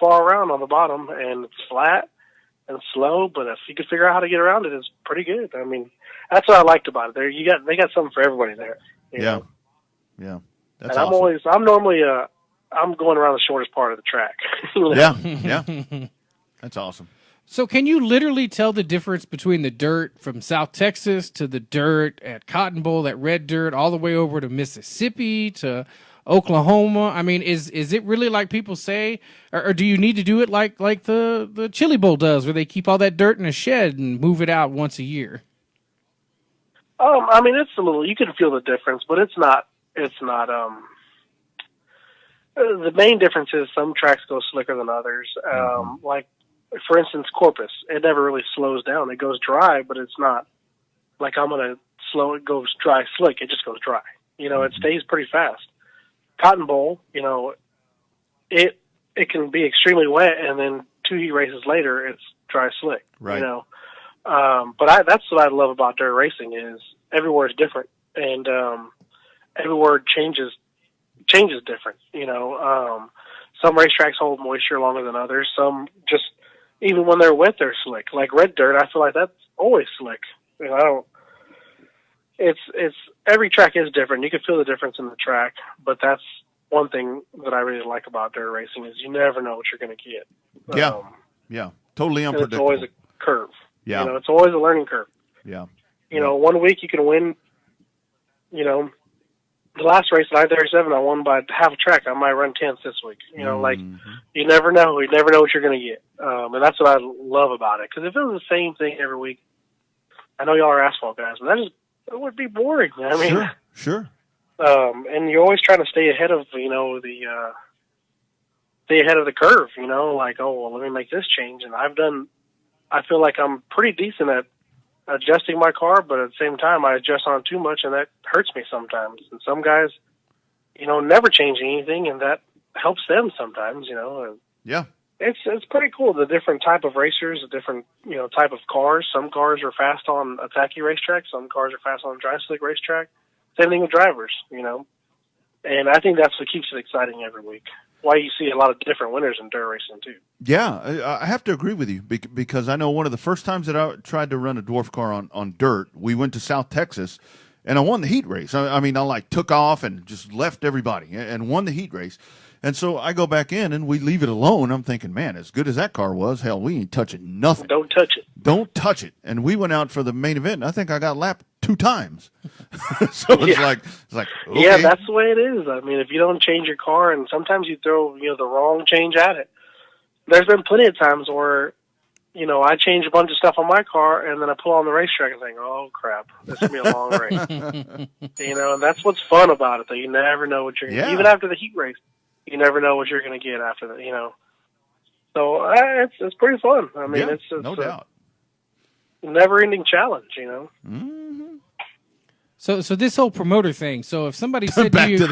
[SPEAKER 8] far around on the bottom, and it's flat and slow, but if you could figure out how to get around it, it's pretty good. I mean, that's what I liked about it. They got something for everybody there. You know?
[SPEAKER 5] Yeah. That's
[SPEAKER 8] and
[SPEAKER 5] awesome.
[SPEAKER 8] I'm normally I'm going around the shortest part of the track.
[SPEAKER 5] Yeah. That's awesome.
[SPEAKER 4] So can you literally tell the difference between the dirt from South Texas to the dirt at Cotton Bowl, that red dirt, all the way over to Mississippi to Oklahoma? I mean, is it really like people say, or do you need to do it like the Chili Bowl does, where they keep all that dirt in a shed and move it out once a year?
[SPEAKER 8] I mean, it's a little. You can feel the difference, but it's not. The main difference is some tracks go slicker than others. Like, for instance, Corpus, it never really slows down. It goes dry, but it's not like I'm going to slow it, goes dry slick. It just goes dry. It stays pretty fast. Cotton Bowl, it can be extremely wet, and then 2 heat races later, it's dry slick.
[SPEAKER 5] Right.
[SPEAKER 8] But that's what I love about dirt racing is everywhere is different, and everywhere changes different. Some racetracks hold moisture longer than others. Some just, even when they're wet, they're slick. Like red dirt, I feel like that's always slick. It's every track is different. You can feel the difference in the track, but that's one thing that I really like about dirt racing is you never know what you're going to get.
[SPEAKER 5] Yeah. Totally unpredictable.
[SPEAKER 8] It's always a curve.
[SPEAKER 5] Yeah.
[SPEAKER 8] It's always a learning curve.
[SPEAKER 5] Yeah.
[SPEAKER 8] 1 week you can win, the last race at I-37, I won by half a track. I might run 10th this week. Like, you never know. You never know what you're going to get. And that's what I love about it. Because if it was the same thing every week, I know y'all are asphalt guys, but that would be boring. I mean,
[SPEAKER 5] Sure.
[SPEAKER 8] And you're always trying to stay ahead of, stay ahead of the curve, like, oh, well, let me make this change. And I feel like I'm pretty decent at adjusting my car, but at the same time, I adjust on too much, and that hurts me sometimes. And some guys, never change anything, and that helps them sometimes,
[SPEAKER 5] Yeah.
[SPEAKER 8] It's pretty cool, the different type of racers, the different, type of cars. Some cars are fast on a tacky racetrack. Some cars are fast on a dry slick racetrack. Same thing with drivers, And I think that's what keeps it exciting every week. Why you see a lot of different winners in dirt racing, too.
[SPEAKER 5] Yeah, I have to agree with you because I know one of the first times that I tried to run a dwarf car on dirt, we went to South Texas, and I won the heat race. I took off and just left everybody and won the heat race. And so I go back in, and we leave it alone. I'm thinking, man, as good as that car was, hell, we ain't touching nothing.
[SPEAKER 8] Don't touch it.
[SPEAKER 5] Don't touch it. And we went out for the main event, and I think I got lapped 2 times. So it's like, okay.
[SPEAKER 8] Yeah, that's the way it is. I mean, if you don't change your car, and sometimes you throw, the wrong change at it. There's been plenty of times where, I change a bunch of stuff on my car, and then I pull on the racetrack and think, oh, crap, this will be a long race. And that's what's fun about it, though. You never know what you're going to get. Even after the heat race, you never know what you're going to get after that, So it's pretty fun. I mean, it's
[SPEAKER 5] no doubt.
[SPEAKER 8] Never-ending challenge,
[SPEAKER 5] Mm-hmm.
[SPEAKER 4] So this whole promoter thing. So if somebody said to you,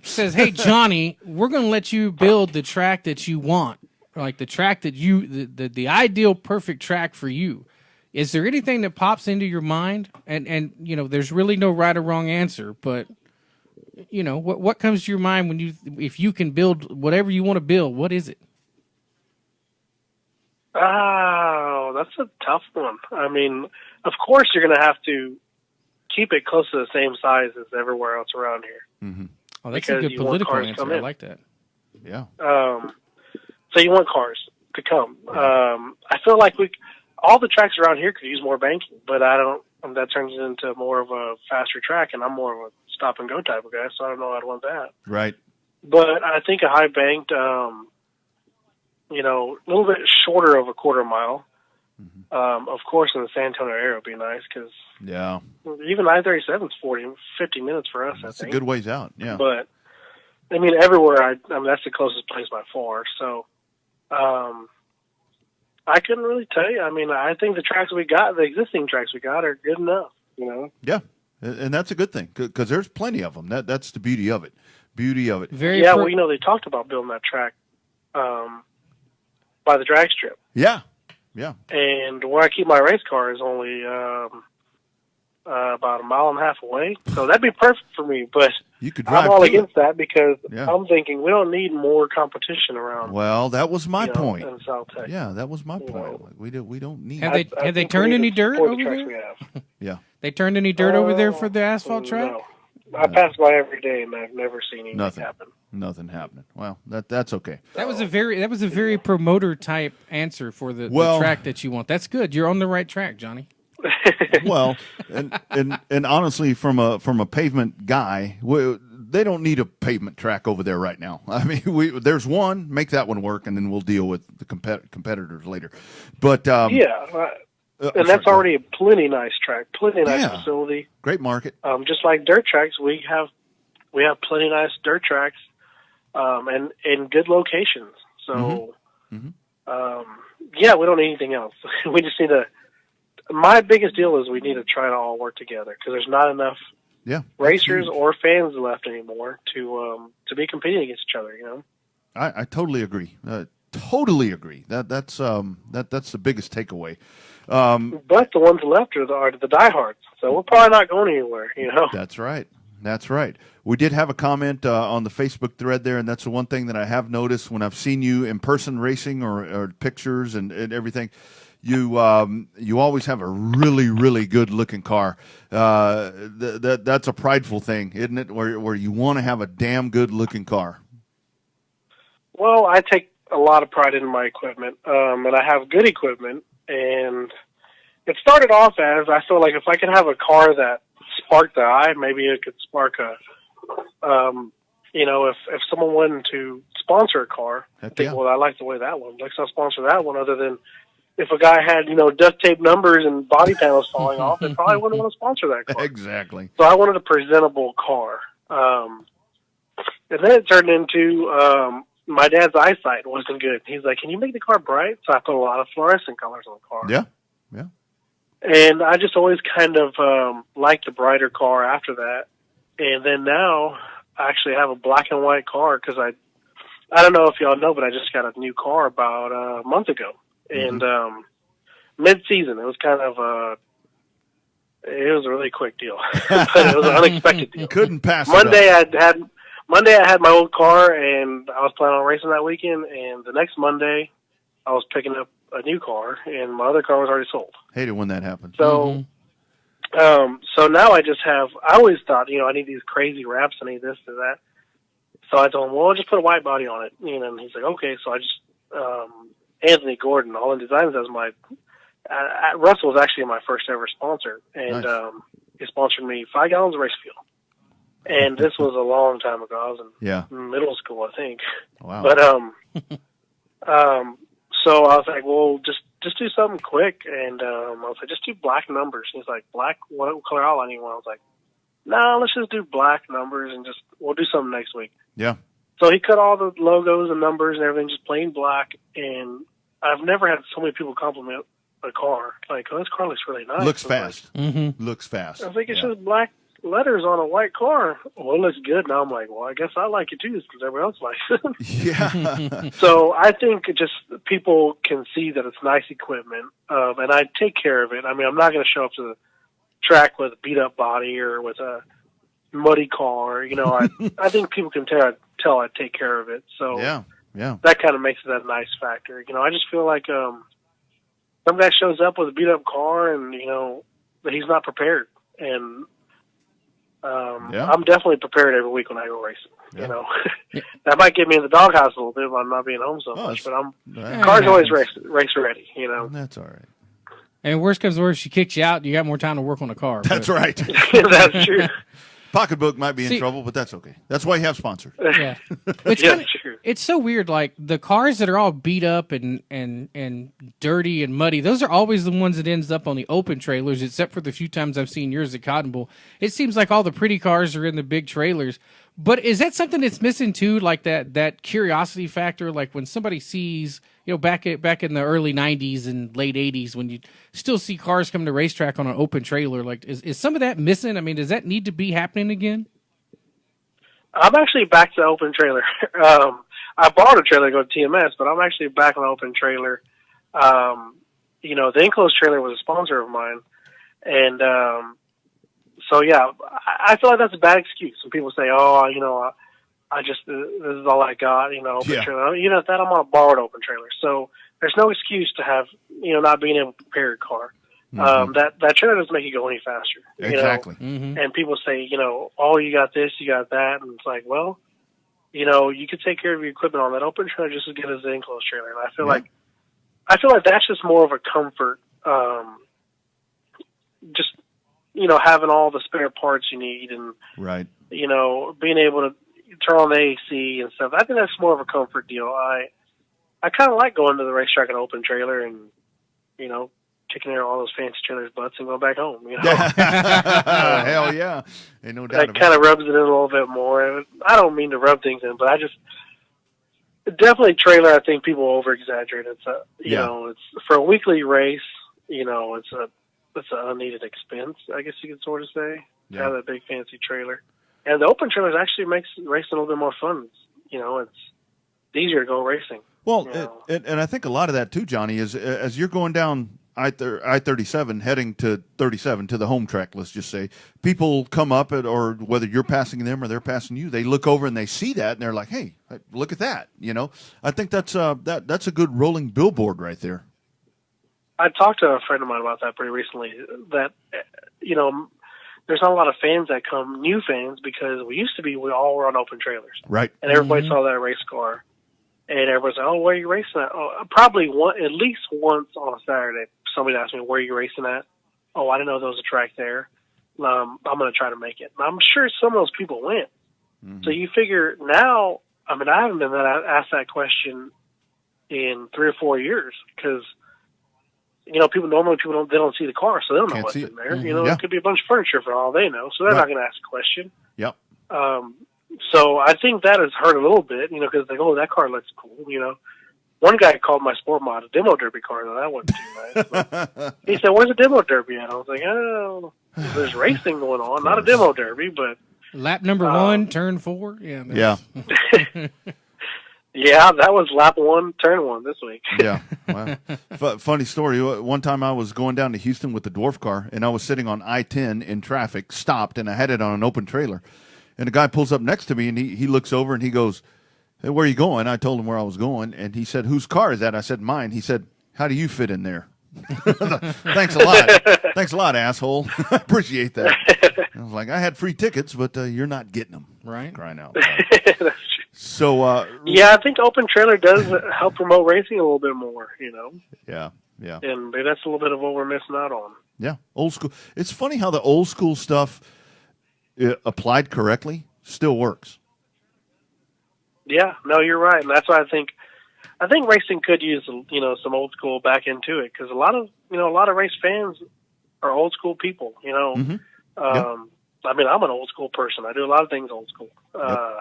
[SPEAKER 4] says, "Hey Johnny, we're going to let you build the track that you want, like the track that the ideal perfect track for you," is there anything that pops into your mind? And there's really no right or wrong answer, but what comes to your mind if you can build whatever you want to build? What is it?
[SPEAKER 8] Oh, that's a tough one. I mean, of course you're going to have to keep it close to the same size as everywhere else around here.
[SPEAKER 5] Mm-hmm.
[SPEAKER 4] Oh, that's a good political answer. I like that.
[SPEAKER 5] Yeah.
[SPEAKER 8] So you want cars to come. I feel like all the tracks around here could use more banking, but I don't. That turns it into more of a faster track, and I'm more of a stop and go type of guy, so I don't know I'd want that.
[SPEAKER 5] Right.
[SPEAKER 8] But I think a high banked, a little bit shorter of a quarter mile. Of course, in the San Antonio area would be nice because even I-37 is 50 minutes for us.
[SPEAKER 5] That's
[SPEAKER 8] I think
[SPEAKER 5] a good ways out. Yeah,
[SPEAKER 8] but I mean everywhere. That's the closest place by far. So I couldn't really tell you. I mean, I think the existing tracks we got, are good enough.
[SPEAKER 5] Yeah, and that's a good thing because there's plenty of them. That's the beauty of it.
[SPEAKER 8] Well, they talked about building that track by the drag strip.
[SPEAKER 5] Yeah. Yeah.
[SPEAKER 8] And where I keep my race car is only about a mile and a half away. So that'd be perfect for me. But
[SPEAKER 5] you could drive
[SPEAKER 8] I'm all against that because
[SPEAKER 5] Yeah.
[SPEAKER 8] I'm thinking we don't need more competition around.
[SPEAKER 5] Well, that was my point.
[SPEAKER 8] In South Texas.
[SPEAKER 5] Yeah, that was my point. Like, we don't need.
[SPEAKER 4] Have they turned any dirt over there?
[SPEAKER 5] Yeah.
[SPEAKER 4] They turned any dirt over there for the asphalt track?
[SPEAKER 8] No. I pass by every day and I've never seen anything happen.
[SPEAKER 5] Nothing happening. Well, that's okay.
[SPEAKER 4] That was a very promoter type answer for the track that you want. That's good. You're on the right track, Johnny.
[SPEAKER 5] Well, and honestly, from a pavement guy, they don't need a pavement track over there right now. I mean, there's one, make that one work, and then we'll deal with the competitors later. But
[SPEAKER 8] and that's already a plenty nice track, plenty nice facility,
[SPEAKER 5] great market.
[SPEAKER 8] Just like dirt tracks, we have plenty nice dirt tracks, and in good locations. So, we don't need anything else. We just need to. My biggest deal is we need to try to all work together because there's not enough racers or fans left anymore to be competing against each other.
[SPEAKER 5] I totally agree. Totally agree. That's the biggest takeaway.
[SPEAKER 8] But the ones left are the diehards, so we're probably not going anywhere.
[SPEAKER 5] That's right. That's right. We did have a comment on the Facebook thread there, and that's the one thing that I have noticed when I've seen you in person racing or pictures and everything. You always have a really, really good looking car. That's a prideful thing, isn't it? Where you want to have a damn good looking car.
[SPEAKER 8] Well, I take a lot of pride in my equipment, and I have good equipment. And it started off as I feel like if I could have a car that sparked the eye, maybe it could spark if someone wanted to sponsor a car, I think, well, I like the way that one. Let's not sponsor that one. Other than if a guy had duct tape numbers and body panels falling off, they probably wouldn't want to sponsor that car.
[SPEAKER 5] Exactly.
[SPEAKER 8] So I wanted a presentable car, and then it turned into. My dad's eyesight wasn't good. He's like, "Can you make the car bright?" So I put a lot of fluorescent colors on the car.
[SPEAKER 5] Yeah.
[SPEAKER 8] And I just always kind of liked the brighter car after that. And then now I actually have a black and white car because I don't know if y'all know, but I just got a new car about a month ago. And mid-season, it was kind of it was a really quick deal, but it was an unexpected deal.
[SPEAKER 5] Couldn't pass
[SPEAKER 8] Monday I had my old car, and I was planning on racing that weekend, and the next Monday I was picking up a new car, and my other car was already sold.
[SPEAKER 5] Hate it when that happens.
[SPEAKER 8] So so now I always thought, I need these crazy wraps, I need this and that. So I told him, well, just put a white body on it. And he's like, okay. So I just, Anthony Gordon, All In Designs, as Russell was actually my first ever sponsor, and he sponsored me 5 gallons of race fuel. And this was a long time ago. I was in middle school, I think.
[SPEAKER 5] Wow.
[SPEAKER 8] But so I was like, well, just just do something quick. And I was like, just do black numbers. And he's like, black? What color all anyone? I was like, no, let's just do black numbers and we'll do something next week.
[SPEAKER 5] Yeah.
[SPEAKER 8] So he cut all the logos and numbers and everything, just plain black. And I've never had so many people compliment a car. Like, oh, this car looks really nice.
[SPEAKER 5] Looks fast. Looks fast.
[SPEAKER 8] I was like, it's just black letters on a white car. Well, it looks good. Now I'm like, well, I guess I like it too because everyone else likes it.
[SPEAKER 5] Yeah.
[SPEAKER 8] So I think just people can see that it's nice equipment, and I take care of it. I mean, I'm not going to show up to the track with a beat-up body or with a muddy car. You know, I think people can tell I take care of it. So
[SPEAKER 5] yeah.
[SPEAKER 8] that kind of makes it a nice factor. You know, I just feel like some guy shows up with a beat-up car and, you know, but he's not prepared. And I'm definitely prepared every week when I go racing. You know, that might get me in the doghouse a little bit if I'm not being home so much. But car's always race ready. You know,
[SPEAKER 5] that's all right.
[SPEAKER 4] And worst comes to worst, she kicks you out. You got more time to work on the car.
[SPEAKER 5] That's right.
[SPEAKER 8] That's true.
[SPEAKER 5] Pocketbook might be in trouble, but that's okay. That's why you have sponsors.
[SPEAKER 4] Yeah, it's so weird. Like the cars that are all beat up and dirty and muddy, those are always the ones that ends up on the open trailers. Except for the few times I've seen yours at Cotton Bowl, it seems like all the pretty cars are in the big trailers. But is that something that's missing too? Like that curiosity factor, like when somebody sees, you know, back in the early '90s and late '80s, when you still see cars come to racetrack on an open trailer, like is some of that missing? I mean, does that need to be happening again?
[SPEAKER 8] I'm actually back to open trailer. I bought a trailer to go to TMS, but I'm actually back on open trailer. You know, the enclosed trailer was a sponsor of mine, and so yeah, I feel like that's a bad excuse when people say, "Oh, you know, I just this is all I got." You know, open trailer. You know, that I'm on a borrowed open trailer, so there's no excuse to have, you know, not being able to prepare your car. That trailer doesn't make you go any faster.
[SPEAKER 5] Exactly.
[SPEAKER 8] You know? And people say, you know, oh, you got this, you got that, and it's like, well, you know, you could take care of your equipment on that open trailer just as good as the enclosed trailer. And I feel like that's just more of a comfort. Just, you know, having all the spare parts you need and, you know, being able to turn on the AC and stuff. I think that's more of a comfort deal. I kind of like going to the racetrack in an open trailer and, you know, kicking out all those fancy trailers' butts and going back home. You know?
[SPEAKER 5] Hell yeah. Ain't no doubt
[SPEAKER 8] that kind of rubs it in a little bit more. I don't mean to rub things in, but I just definitely trailer. I think people over exaggerate. It's you know, it's for a weekly race. You know, it's an unneeded expense, I guess you could sort of say, to have that big fancy trailer. And the open trailers actually makes racing a little bit more fun. You know, it's easier to go racing.
[SPEAKER 5] Well, and I think a lot of that too, Johnny, is as you're going down I-37 heading to 37 to the home track, let's just say, people come up or whether you're passing them or they're passing you, they look over and they see that and they're like, hey, look at that. You know, I think that's a good rolling billboard right there.
[SPEAKER 8] I talked to a friend of mine about that pretty recently, that, you know, there's not a lot of fans that come, new fans, because we all were on open trailers.
[SPEAKER 5] Right.
[SPEAKER 8] And everybody saw that race car. And everybody's like, oh, where are you racing at? Oh, probably at least once on a Saturday, somebody asked me, where are you racing at? Oh, I didn't know there was a track there. I'm going to try to make it. And I'm sure some of those people went. So you figure now, I mean, I haven't been asked that question in 3 or 4 years because, you know, people don't see the car, so they don't know what's in there. You know, it could be a bunch of furniture for all they know, so they're not going to ask a question.
[SPEAKER 5] Yep.
[SPEAKER 8] So I think that has hurt a little bit, you know, because they go, oh, that car looks cool, you know. One guy called my sport mod a demo derby car, though that wasn't too nice. But he said, where's the demo derby at? I was like, oh, there's racing going on, not a demo derby, but...
[SPEAKER 4] Lap number 1, turn 4? Yeah.
[SPEAKER 8] Yeah, that was lap 1, turn 1 this week.
[SPEAKER 5] Yeah. Wow. Funny story. One time I was going down to Houston with the dwarf car, and I was sitting on I-10 in traffic, stopped, and I had it on an open trailer. And a guy pulls up next to me, and he looks over, and he goes, hey, where are you going? I told him where I was going, and he said, whose car is that? I said, mine. He said, how do you fit in there? Thanks a lot. Thanks a lot, asshole. I appreciate that. I was like, I had free tickets, but you're not getting them.
[SPEAKER 4] Right.
[SPEAKER 5] Crying out loud. So,
[SPEAKER 8] yeah, I think open trailer does help promote racing a little bit more, you know?
[SPEAKER 5] Yeah.
[SPEAKER 8] And maybe that's a little bit of what we're missing out on.
[SPEAKER 5] Yeah, old school. It's funny how the old school stuff, applied correctly, still works.
[SPEAKER 8] Yeah, no, you're right. And that's why I think I think racing could use, some old school back into it, because a lot of race fans are old school people.
[SPEAKER 5] Mm-hmm.
[SPEAKER 8] I mean, I'm an old school person. I do a lot of things old school.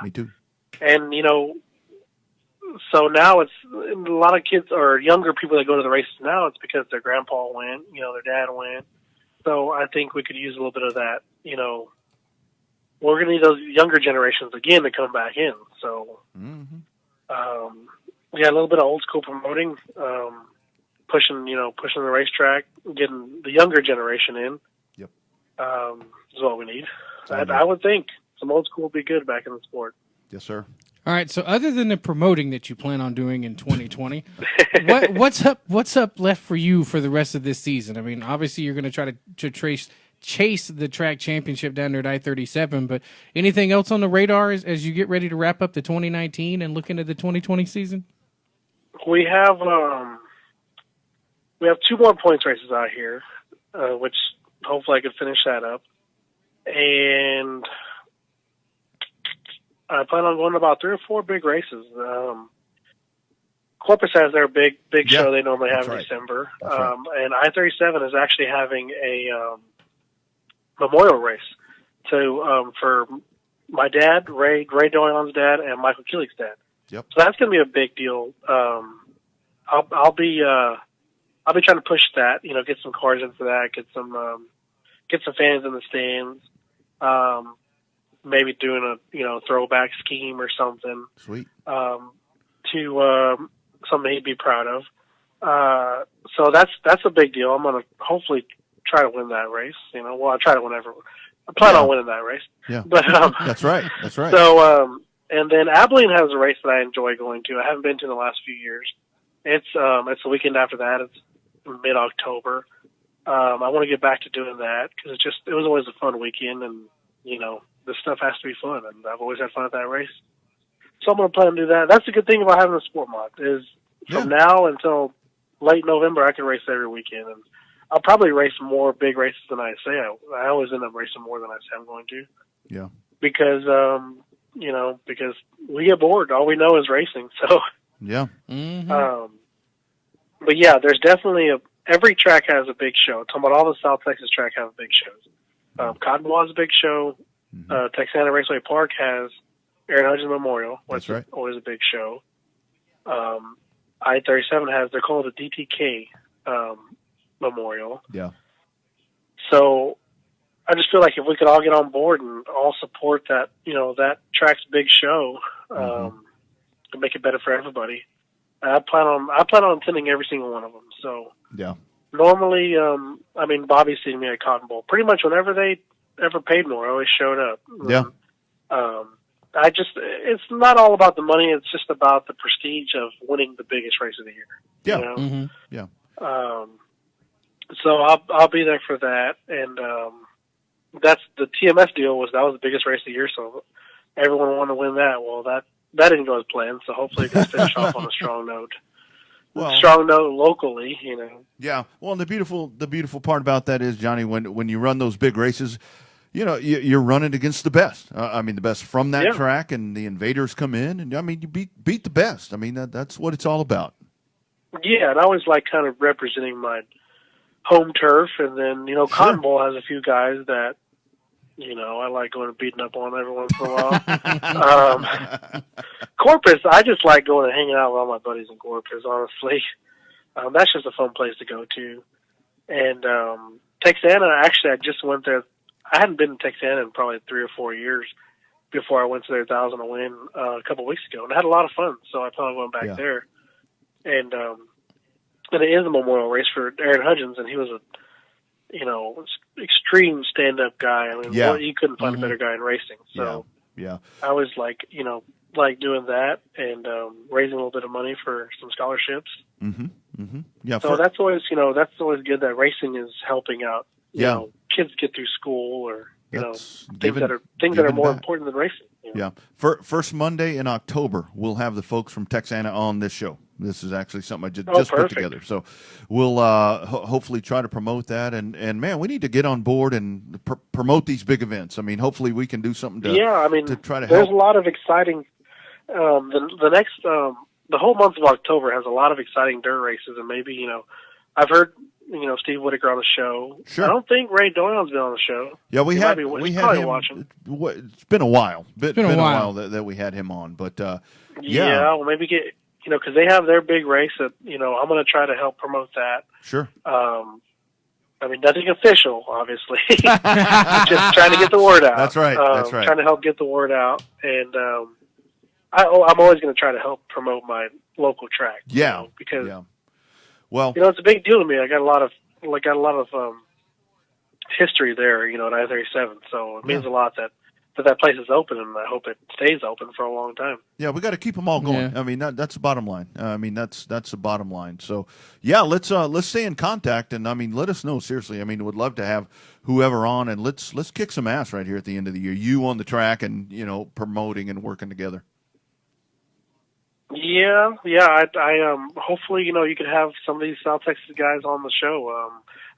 [SPEAKER 5] Me too.
[SPEAKER 8] And so now it's a lot of kids or younger people that go to the races now. It's because their grandpa went, their dad went. So I think we could use a little bit of that. We're going to need those younger generations again to come back in. So, a little bit of old school promoting, pushing the racetrack, getting the younger generation in.
[SPEAKER 5] Yep.
[SPEAKER 8] Is what we need. I would think some old school would be good back in the sport.
[SPEAKER 5] Yes, sir.
[SPEAKER 4] All right. So, other than the promoting that you plan on doing in 2020, what's up left for you for the rest of this season? I mean, obviously, you're going to try to chase the track championship down there at I-37, but anything else on the radar as you get ready to wrap up the 2019 and look into the 2020 season?
[SPEAKER 8] We have 2 more points races out here, which hopefully I can finish that up. And I plan on going to about 3 or 4 big races. Corpus has their big show they normally have in December. And I-37 is actually having a memorial race for my dad, Ray Doyon's dad, and Michael Keelig's dad.
[SPEAKER 5] Yep.
[SPEAKER 8] So that's going to be a big deal. I'll be trying to push that. Get some cars in for that. Get some fans in the stands. Maybe doing a throwback scheme or something.
[SPEAKER 5] Sweet.
[SPEAKER 8] To something he'd be proud of. So that's a big deal. I'm going to hopefully try to win that race. I try to win I plan on winning that race.
[SPEAKER 5] Yeah.
[SPEAKER 8] But
[SPEAKER 5] That's right.
[SPEAKER 8] So and then Abilene has a race that I enjoy going to. I haven't been to in the last few years. It's the weekend after that. It's mid-October. I want to get back to doing that because it was always a fun weekend, and this stuff has to be fun, and I've always had fun at that race. So I'm going to plan to do that. That's the good thing about having a sport mod is from now until late November, I can race every weekend, and I'll probably race more big races than I say. I always end up racing more than I say I'm going to.
[SPEAKER 5] Yeah.
[SPEAKER 8] Because because we get bored. All we know is racing. So
[SPEAKER 5] yeah.
[SPEAKER 4] Mm-hmm.
[SPEAKER 8] But yeah, there's definitely every track has a big show. I'm talking about all the South Texas track have big shows. Cottonwood is a big show. Texana Raceway Park has Aaron Hudgens Memorial, which is always a big show. I-37 has, they're called a DTK Memorial.
[SPEAKER 5] Yeah.
[SPEAKER 8] So I just feel like if we could all get on board and all support that, that track's big show, to make it better for everybody. I plan on attending every single one of them. So
[SPEAKER 5] yeah.
[SPEAKER 8] Normally, Bobby's seen me at Cotton Bowl. Pretty much whenever they ever paid more, I always showed up.
[SPEAKER 5] Yeah.
[SPEAKER 8] It's not all about the money. It's just about the prestige of winning the biggest race of the year.
[SPEAKER 5] Yeah.
[SPEAKER 8] Yeah.
[SPEAKER 5] Yeah.
[SPEAKER 8] So I'll be there for that, and that's the TMS deal. That was the biggest race of the year, so everyone wanted to win that. Well, that didn't go as planned, so hopefully it can finish off on a strong note.
[SPEAKER 5] Well,
[SPEAKER 8] strong note locally,
[SPEAKER 5] Yeah. Well, and the beautiful part about that is, Johnny, when you run those big races, you're running against the best. The best from that track, and the invaders come in, and you beat the best. That's what it's all about. Yeah,
[SPEAKER 8] and I always like kind of representing my home turf, and then Cotton Bowl has a few guys that I like going and beating up on every once in a while. Corpus, I just like going and hanging out with all my buddies in Corpus, honestly. That's just a fun place to go to. And Texana, actually, I just went there. I hadn't been to Texana in probably 3 or 4 years before I went to their 1,000 to win a couple of weeks ago, and I had a lot of fun. So I plan on going back there. And it is a memorial race for Aaron Hudgens, and he was a extreme stand-up guy. You couldn't find a better guy in racing. So
[SPEAKER 5] yeah.
[SPEAKER 8] I was like doing that and raising a little bit of money for some scholarships.
[SPEAKER 5] Yeah.
[SPEAKER 8] So that's always good that racing is helping out. Kids get through school or things that are more important than racing.
[SPEAKER 5] Yeah. First Monday in October, we'll have the folks from Texana on this show. This is actually something I just put together. So we'll hopefully try to promote that. And man, we need to get on board and promote these big events. Hopefully we can do something to try to help.
[SPEAKER 8] There's a lot of exciting the next the whole month of October has a lot of exciting dirt races, and maybe, I've heard, Steve Whitaker on the show.
[SPEAKER 5] Sure.
[SPEAKER 8] I don't think Ray Doyle's been on the show.
[SPEAKER 5] Yeah, we had
[SPEAKER 8] him
[SPEAKER 5] watching. It's been a while. It's been a while that we had him on, but
[SPEAKER 8] yeah, well, maybe get because they have their big race that I'm going to try to help promote that.
[SPEAKER 5] Sure.
[SPEAKER 8] I mean, nothing official, obviously. Just trying to get the word out.
[SPEAKER 5] That's right. That's right.
[SPEAKER 8] Trying to help get the word out, and I'm always going to try to help promote my local track.
[SPEAKER 5] Yeah.
[SPEAKER 8] Because
[SPEAKER 5] well,
[SPEAKER 8] it's a big deal to me. I got a lot of history there, at I-37, so it means a lot that place is open, and I hope it stays open for a long time.
[SPEAKER 5] Yeah, we got to keep them all going.
[SPEAKER 4] Yeah.
[SPEAKER 5] I mean, that's the bottom line. I mean, that's the bottom line. So, yeah, let's stay in contact, and I mean, let us know seriously. I mean, would love to have whoever on, and let's kick some ass right here at the end of the year. You on the track, and promoting and working together.
[SPEAKER 8] Yeah. I hopefully you could have some of these South Texas guys on the show.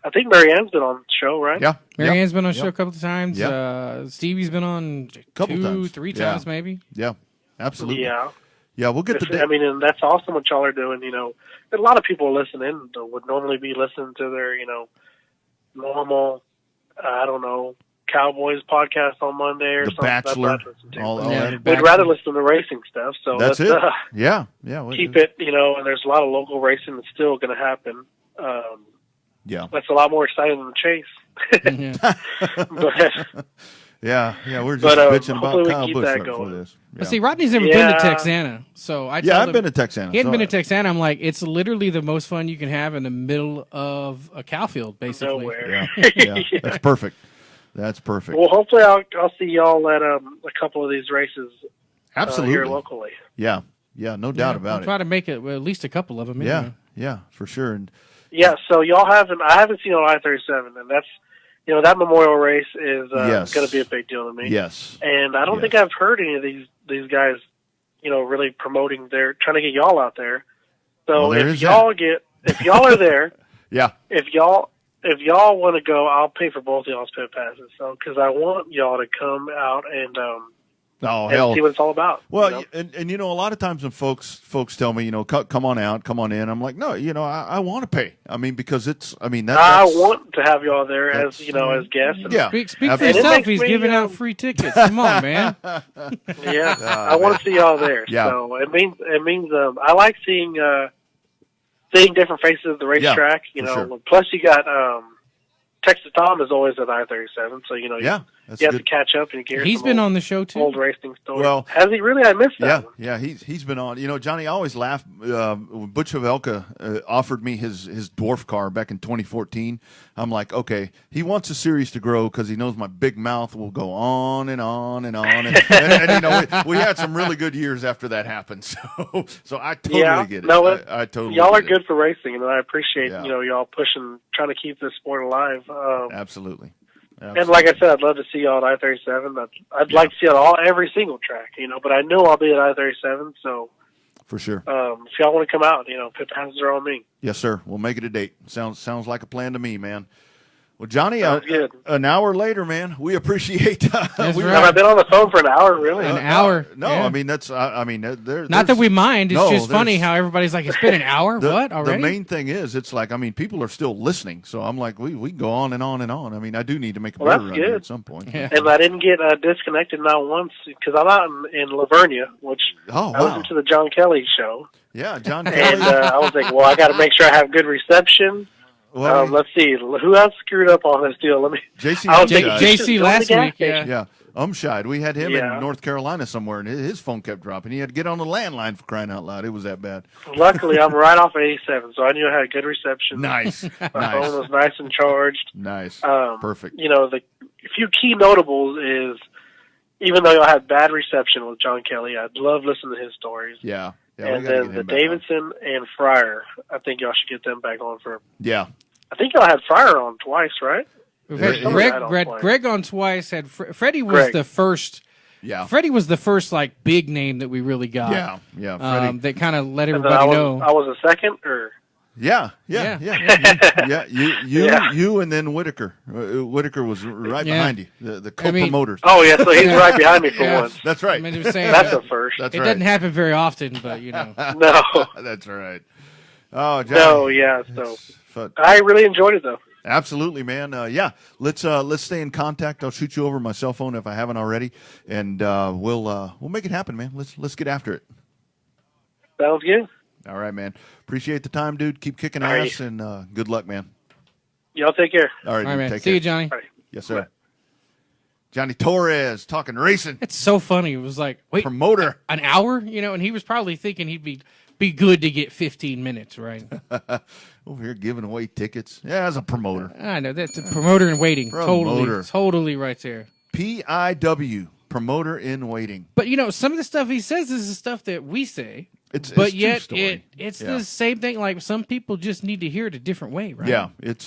[SPEAKER 8] I think Marianne's been on the show, right?
[SPEAKER 5] Yeah.
[SPEAKER 4] Marianne's been on the show a couple of times.
[SPEAKER 5] Yeah.
[SPEAKER 4] Stevie's been on three times maybe.
[SPEAKER 5] Yeah, absolutely.
[SPEAKER 8] Yeah.
[SPEAKER 5] Yeah, we'll get the.
[SPEAKER 8] I mean, and that's awesome what y'all are doing. A lot of people listening would normally be listening to their, normal, I don't know, Cowboys podcast on Monday or
[SPEAKER 5] The
[SPEAKER 8] something.
[SPEAKER 5] Bachelor.
[SPEAKER 8] We'd rather listen to racing stuff. So
[SPEAKER 5] that's
[SPEAKER 8] let's,
[SPEAKER 5] it. Yeah.
[SPEAKER 8] Keep it, and there's a lot of local racing that's still going to happen.
[SPEAKER 5] Yeah.
[SPEAKER 8] That's a lot more exciting than the chase. But,
[SPEAKER 5] yeah, we're just bitching about Kyle Busch for this. Yeah.
[SPEAKER 4] But see, Rodney's never been to Texana, so I've
[SPEAKER 5] been to Texana.
[SPEAKER 4] He hadn't been to Texana. I'm like, it's literally the most fun you can have in the middle of a cow field, basically.
[SPEAKER 8] Nowhere.
[SPEAKER 5] Yeah. That's perfect. That's perfect.
[SPEAKER 8] Well, hopefully I'll see y'all at a couple of these races.
[SPEAKER 5] Absolutely.
[SPEAKER 8] Here locally.
[SPEAKER 5] Yeah, no doubt about it.
[SPEAKER 4] Try to make it at least a couple of them. Anyway.
[SPEAKER 5] Yeah, for sure. And
[SPEAKER 8] yeah, so I haven't seen on I-37, and that's that memorial race is going to be a big deal to me.
[SPEAKER 5] Yes,
[SPEAKER 8] and I don't think I've heard any of these guys, really promoting trying to get y'all out there. So if y'all are there, if y'all want to go, I'll pay for both of y'all's pit passes. So because I want y'all to come out and see what it's all about.
[SPEAKER 5] Well, and a lot of times when folks tell me, come on out, come on in, I'm like, no, I want to pay. I mean, because I
[SPEAKER 8] want to have y'all there as as guests.
[SPEAKER 5] Yeah,
[SPEAKER 4] speak for yourself. He's giving out free tickets. Come on, man.
[SPEAKER 8] Yeah, I want to see y'all there. Yeah. So it means I like seeing different faces of the racetrack.
[SPEAKER 5] Sure.
[SPEAKER 8] Plus you got Texas Tom is always at I-37, so you have to catch up and hear.
[SPEAKER 4] He's been on the show too.
[SPEAKER 8] Old racing stories.
[SPEAKER 5] Well,
[SPEAKER 8] has he really? I missed that.
[SPEAKER 5] Yeah, he's been on. Johnny, I always laugh. Butch Havelka offered me his dwarf car back in 2014. I'm like, okay, he wants the series to grow because he knows my big mouth will go on and on and on. And we had some really good years after that happened. So I totally get it.
[SPEAKER 8] No,
[SPEAKER 5] I totally.
[SPEAKER 8] Y'all are
[SPEAKER 5] get
[SPEAKER 8] good for racing, and I appreciate y'all pushing, trying to keep this sport alive.
[SPEAKER 5] Absolutely.
[SPEAKER 8] And like I said, I'd love to see y'all at I-37. I'd like to see it every single track, but I know I'll be at I-37, so.
[SPEAKER 5] For sure.
[SPEAKER 8] If y'all want to come out, pit passes are on me.
[SPEAKER 5] Yes, sir. We'll make it a date. Sounds like a plan to me, man. Well, Johnny,
[SPEAKER 8] an
[SPEAKER 5] hour later, man, we appreciate.
[SPEAKER 8] Have I been on the phone for an hour? Really?
[SPEAKER 4] An hour?
[SPEAKER 5] No,
[SPEAKER 4] yeah.
[SPEAKER 5] I mean that's.
[SPEAKER 4] Not that we mind. It's just funny how everybody's like, it's been an hour. What already?
[SPEAKER 5] The main thing is, it's like people are still listening. So I'm like, we can go on and on and on. I mean, I do need to make a better run here at some point.
[SPEAKER 4] Yeah.
[SPEAKER 8] And I didn't get disconnected not once because I'm out in Lavernia, which I listened to the John Kelly show.
[SPEAKER 5] Yeah, John Kelly.
[SPEAKER 8] And I was like, well, I got to make sure I have good reception.
[SPEAKER 5] Well,
[SPEAKER 8] let's see. Who else screwed up on this deal? Let me.
[SPEAKER 5] JC
[SPEAKER 4] last week. Yeah.
[SPEAKER 5] Umshide. We had him in North Carolina somewhere, and his phone kept dropping. He had to get on the landline for crying out loud. It was that bad.
[SPEAKER 8] Luckily, I'm right off 87, so I knew I had good reception.
[SPEAKER 5] Nice.
[SPEAKER 8] My phone was nice and charged.
[SPEAKER 5] Nice. Perfect.
[SPEAKER 8] The few key notables is, even though I had bad reception with John Kelly, I'd love listening to his stories.
[SPEAKER 5] Yeah.
[SPEAKER 8] And then the Davidson and Fryer, I think y'all should get them back on for.
[SPEAKER 5] Yeah.
[SPEAKER 8] I think y'all had Fryer on twice, right?
[SPEAKER 4] We've had Greg on twice. Had Freddie was the first.
[SPEAKER 5] Yeah.
[SPEAKER 4] Freddie was the first big name that we really got.
[SPEAKER 5] Yeah. Freddie.
[SPEAKER 4] That kind of let everybody know.
[SPEAKER 8] I was a second, or
[SPEAKER 5] Yeah. You, and then Whitaker. Whitaker was right behind you. The co-promoters.
[SPEAKER 8] Oh yeah, so he's right behind me for once.
[SPEAKER 5] That's right.
[SPEAKER 4] I mean, they were saying
[SPEAKER 8] That's a first.
[SPEAKER 5] That's
[SPEAKER 4] it
[SPEAKER 5] right.
[SPEAKER 4] doesn't happen very often, but
[SPEAKER 8] No.
[SPEAKER 5] That's right. Oh, Johnny.
[SPEAKER 8] No, yeah. So I really enjoyed it though.
[SPEAKER 5] Absolutely, man. Let's stay in contact. I'll shoot you over my cell phone if I haven't already, and we'll make it happen, man. Let's get after it.
[SPEAKER 8] Sounds good.
[SPEAKER 5] All right, man. Appreciate the time, dude. Keep kicking ass, and good luck, man.
[SPEAKER 8] Y'all take care.
[SPEAKER 5] All right,
[SPEAKER 4] all right,
[SPEAKER 5] dude,
[SPEAKER 4] man.
[SPEAKER 5] take
[SPEAKER 4] See
[SPEAKER 5] care.
[SPEAKER 4] you, Johnny.
[SPEAKER 8] All right.
[SPEAKER 5] Yes, sir. Johnny Torres talking racing.
[SPEAKER 4] It's so funny. It was like, wait,
[SPEAKER 5] Promoter.
[SPEAKER 4] an hour, and he was probably thinking he'd be good to get 15 minutes, right?
[SPEAKER 5] Over here giving away tickets. Yeah, as a promoter.
[SPEAKER 4] I know that's a promoter in waiting.
[SPEAKER 5] Promoter.
[SPEAKER 4] Totally right there.
[SPEAKER 5] PIW, promoter in waiting.
[SPEAKER 4] But some of the stuff he says is the stuff that we say.
[SPEAKER 5] It's
[SPEAKER 4] yet
[SPEAKER 5] true story.
[SPEAKER 4] it's the same thing. Like some people just need to hear it a different way, right?
[SPEAKER 5] Yeah, it's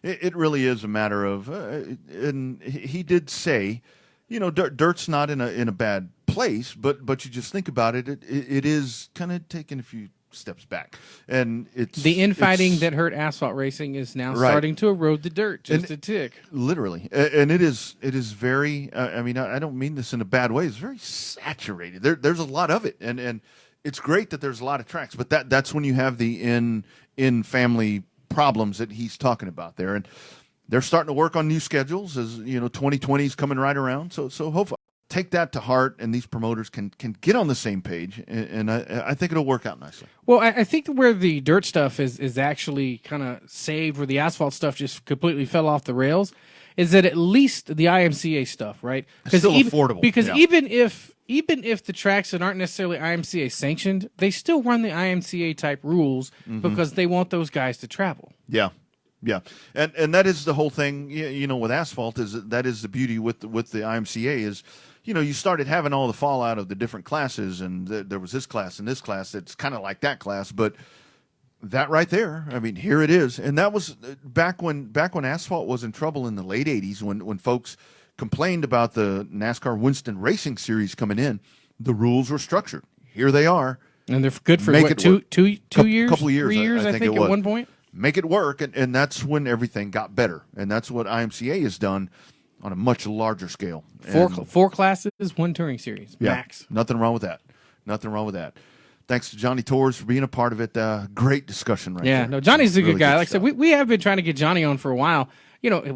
[SPEAKER 5] it really is a matter of, and he did say, dirt's not in a bad place, but you just think about it, it is kind of taking a few steps back, and it's
[SPEAKER 4] the infighting that hurt asphalt racing is now starting to erode the dirt just a tick.
[SPEAKER 5] Literally, and it is very. I mean, I don't mean this in a bad way. It's very saturated. There's a lot of it, and it's great that there's a lot of tracks, but that's when you have the in family problems that he's talking about there, and they're starting to work on new schedules as 2020 is coming right around. So hopefully take that to heart, and these promoters can get on the same page, and I think it'll work out nicely.
[SPEAKER 4] Well, I think where the dirt stuff is actually kind of saved, where the asphalt stuff just completely fell off the rails, is that at least the IMCA stuff, right?
[SPEAKER 5] It's still affordable.
[SPEAKER 4] Because even if the tracks that aren't necessarily IMCA sanctioned, they still run the IMCA type rules because they want those guys to travel.
[SPEAKER 5] Yeah. Yeah, and that is the whole thing, with asphalt, is that is the beauty with the IMCA is, you started having all the fallout of the different classes, and there was this class and this class that's kind of like that class, but that right there, I mean, here it is, and that was back when asphalt was in trouble in the late 80s when folks complained about the NASCAR Winston Racing Series coming in. The rules were structured. Here they are,
[SPEAKER 4] and they're good for two years,
[SPEAKER 5] couple of years,
[SPEAKER 4] 3 years, I think at one point.
[SPEAKER 5] Make it work, and that's when everything got better, and that's what IMCA has done on a much larger scale.
[SPEAKER 4] Four classes, one touring series, max.
[SPEAKER 5] Nothing wrong with that. Nothing wrong with that. Thanks to Johnny Torres for being a part of it. Great discussion right there.
[SPEAKER 4] Yeah, no, Johnny's a good guy. Like I
[SPEAKER 5] stuff.
[SPEAKER 4] said, we have been trying to get Johnny on for a while.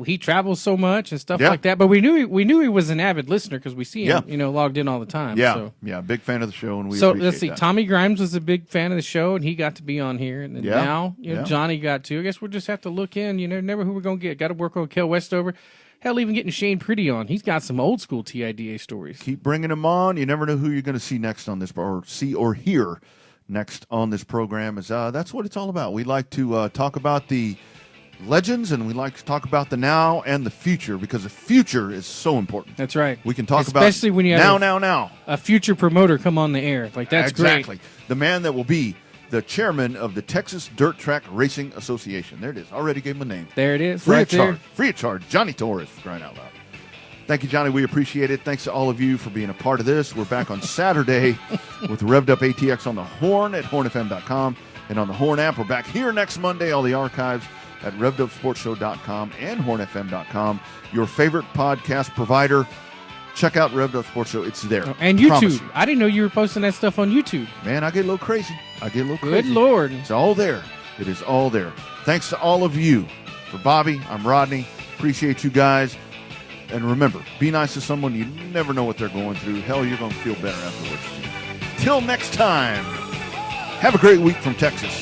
[SPEAKER 4] He travels so much and stuff like that. But we knew he was an avid listener because we see him, logged in all the time.
[SPEAKER 5] Yeah,
[SPEAKER 4] so.
[SPEAKER 5] yeah, big fan of the show, and we
[SPEAKER 4] So
[SPEAKER 5] appreciate
[SPEAKER 4] let's see.
[SPEAKER 5] that.
[SPEAKER 4] Tommy Grimes was a big fan of the show, and he got to be on here. And then now, Johnny got to. I guess we'll just have to look in. Never who we're gonna get. Got to work on Kel Westover. Hell, even getting Shane Pretty on. He's got some old school TIDA stories.
[SPEAKER 5] Keep bringing them on. You never know who you're going to see next on this, or see or hear next on this program. Is that's what it's all about. We like to talk about the legends, and we like to talk about the now and the future, because the future is so important.
[SPEAKER 4] That's right.
[SPEAKER 5] We can talk
[SPEAKER 4] especially
[SPEAKER 5] about
[SPEAKER 4] when you have
[SPEAKER 5] now
[SPEAKER 4] a future promoter come on the air. Like that's
[SPEAKER 5] exactly.
[SPEAKER 4] great.
[SPEAKER 5] The man that will be the chairman of the Texas Dirt Track Racing Association. There it is. Already gave him a name.
[SPEAKER 4] There it is.
[SPEAKER 5] Free
[SPEAKER 4] right
[SPEAKER 5] of charge.
[SPEAKER 4] there.
[SPEAKER 5] Free of charge. Johnny Torres, for crying out loud. Thank you, Johnny. We appreciate it. Thanks to all of you for being a part of this. We're back on Saturday with Revved Up ATX on the Horn at hornfm.com, and on the Horn app. We're back here next Monday. All the archives at RevvedUpSportsShow.com and HornFM.com. Your favorite podcast provider. Check out Revved Up Sports Show. It's there.
[SPEAKER 4] And YouTube. I didn't know you were posting that stuff on YouTube.
[SPEAKER 5] Man, I get a little crazy.
[SPEAKER 4] Good Lord.
[SPEAKER 5] It's all there. It is all there. Thanks to all of you. For Bobby, I'm Rodney. Appreciate you guys. And remember, be nice to someone. You never know what they're going through. Hell, you're going to feel better afterwards. Till next time, have a great week from Texas.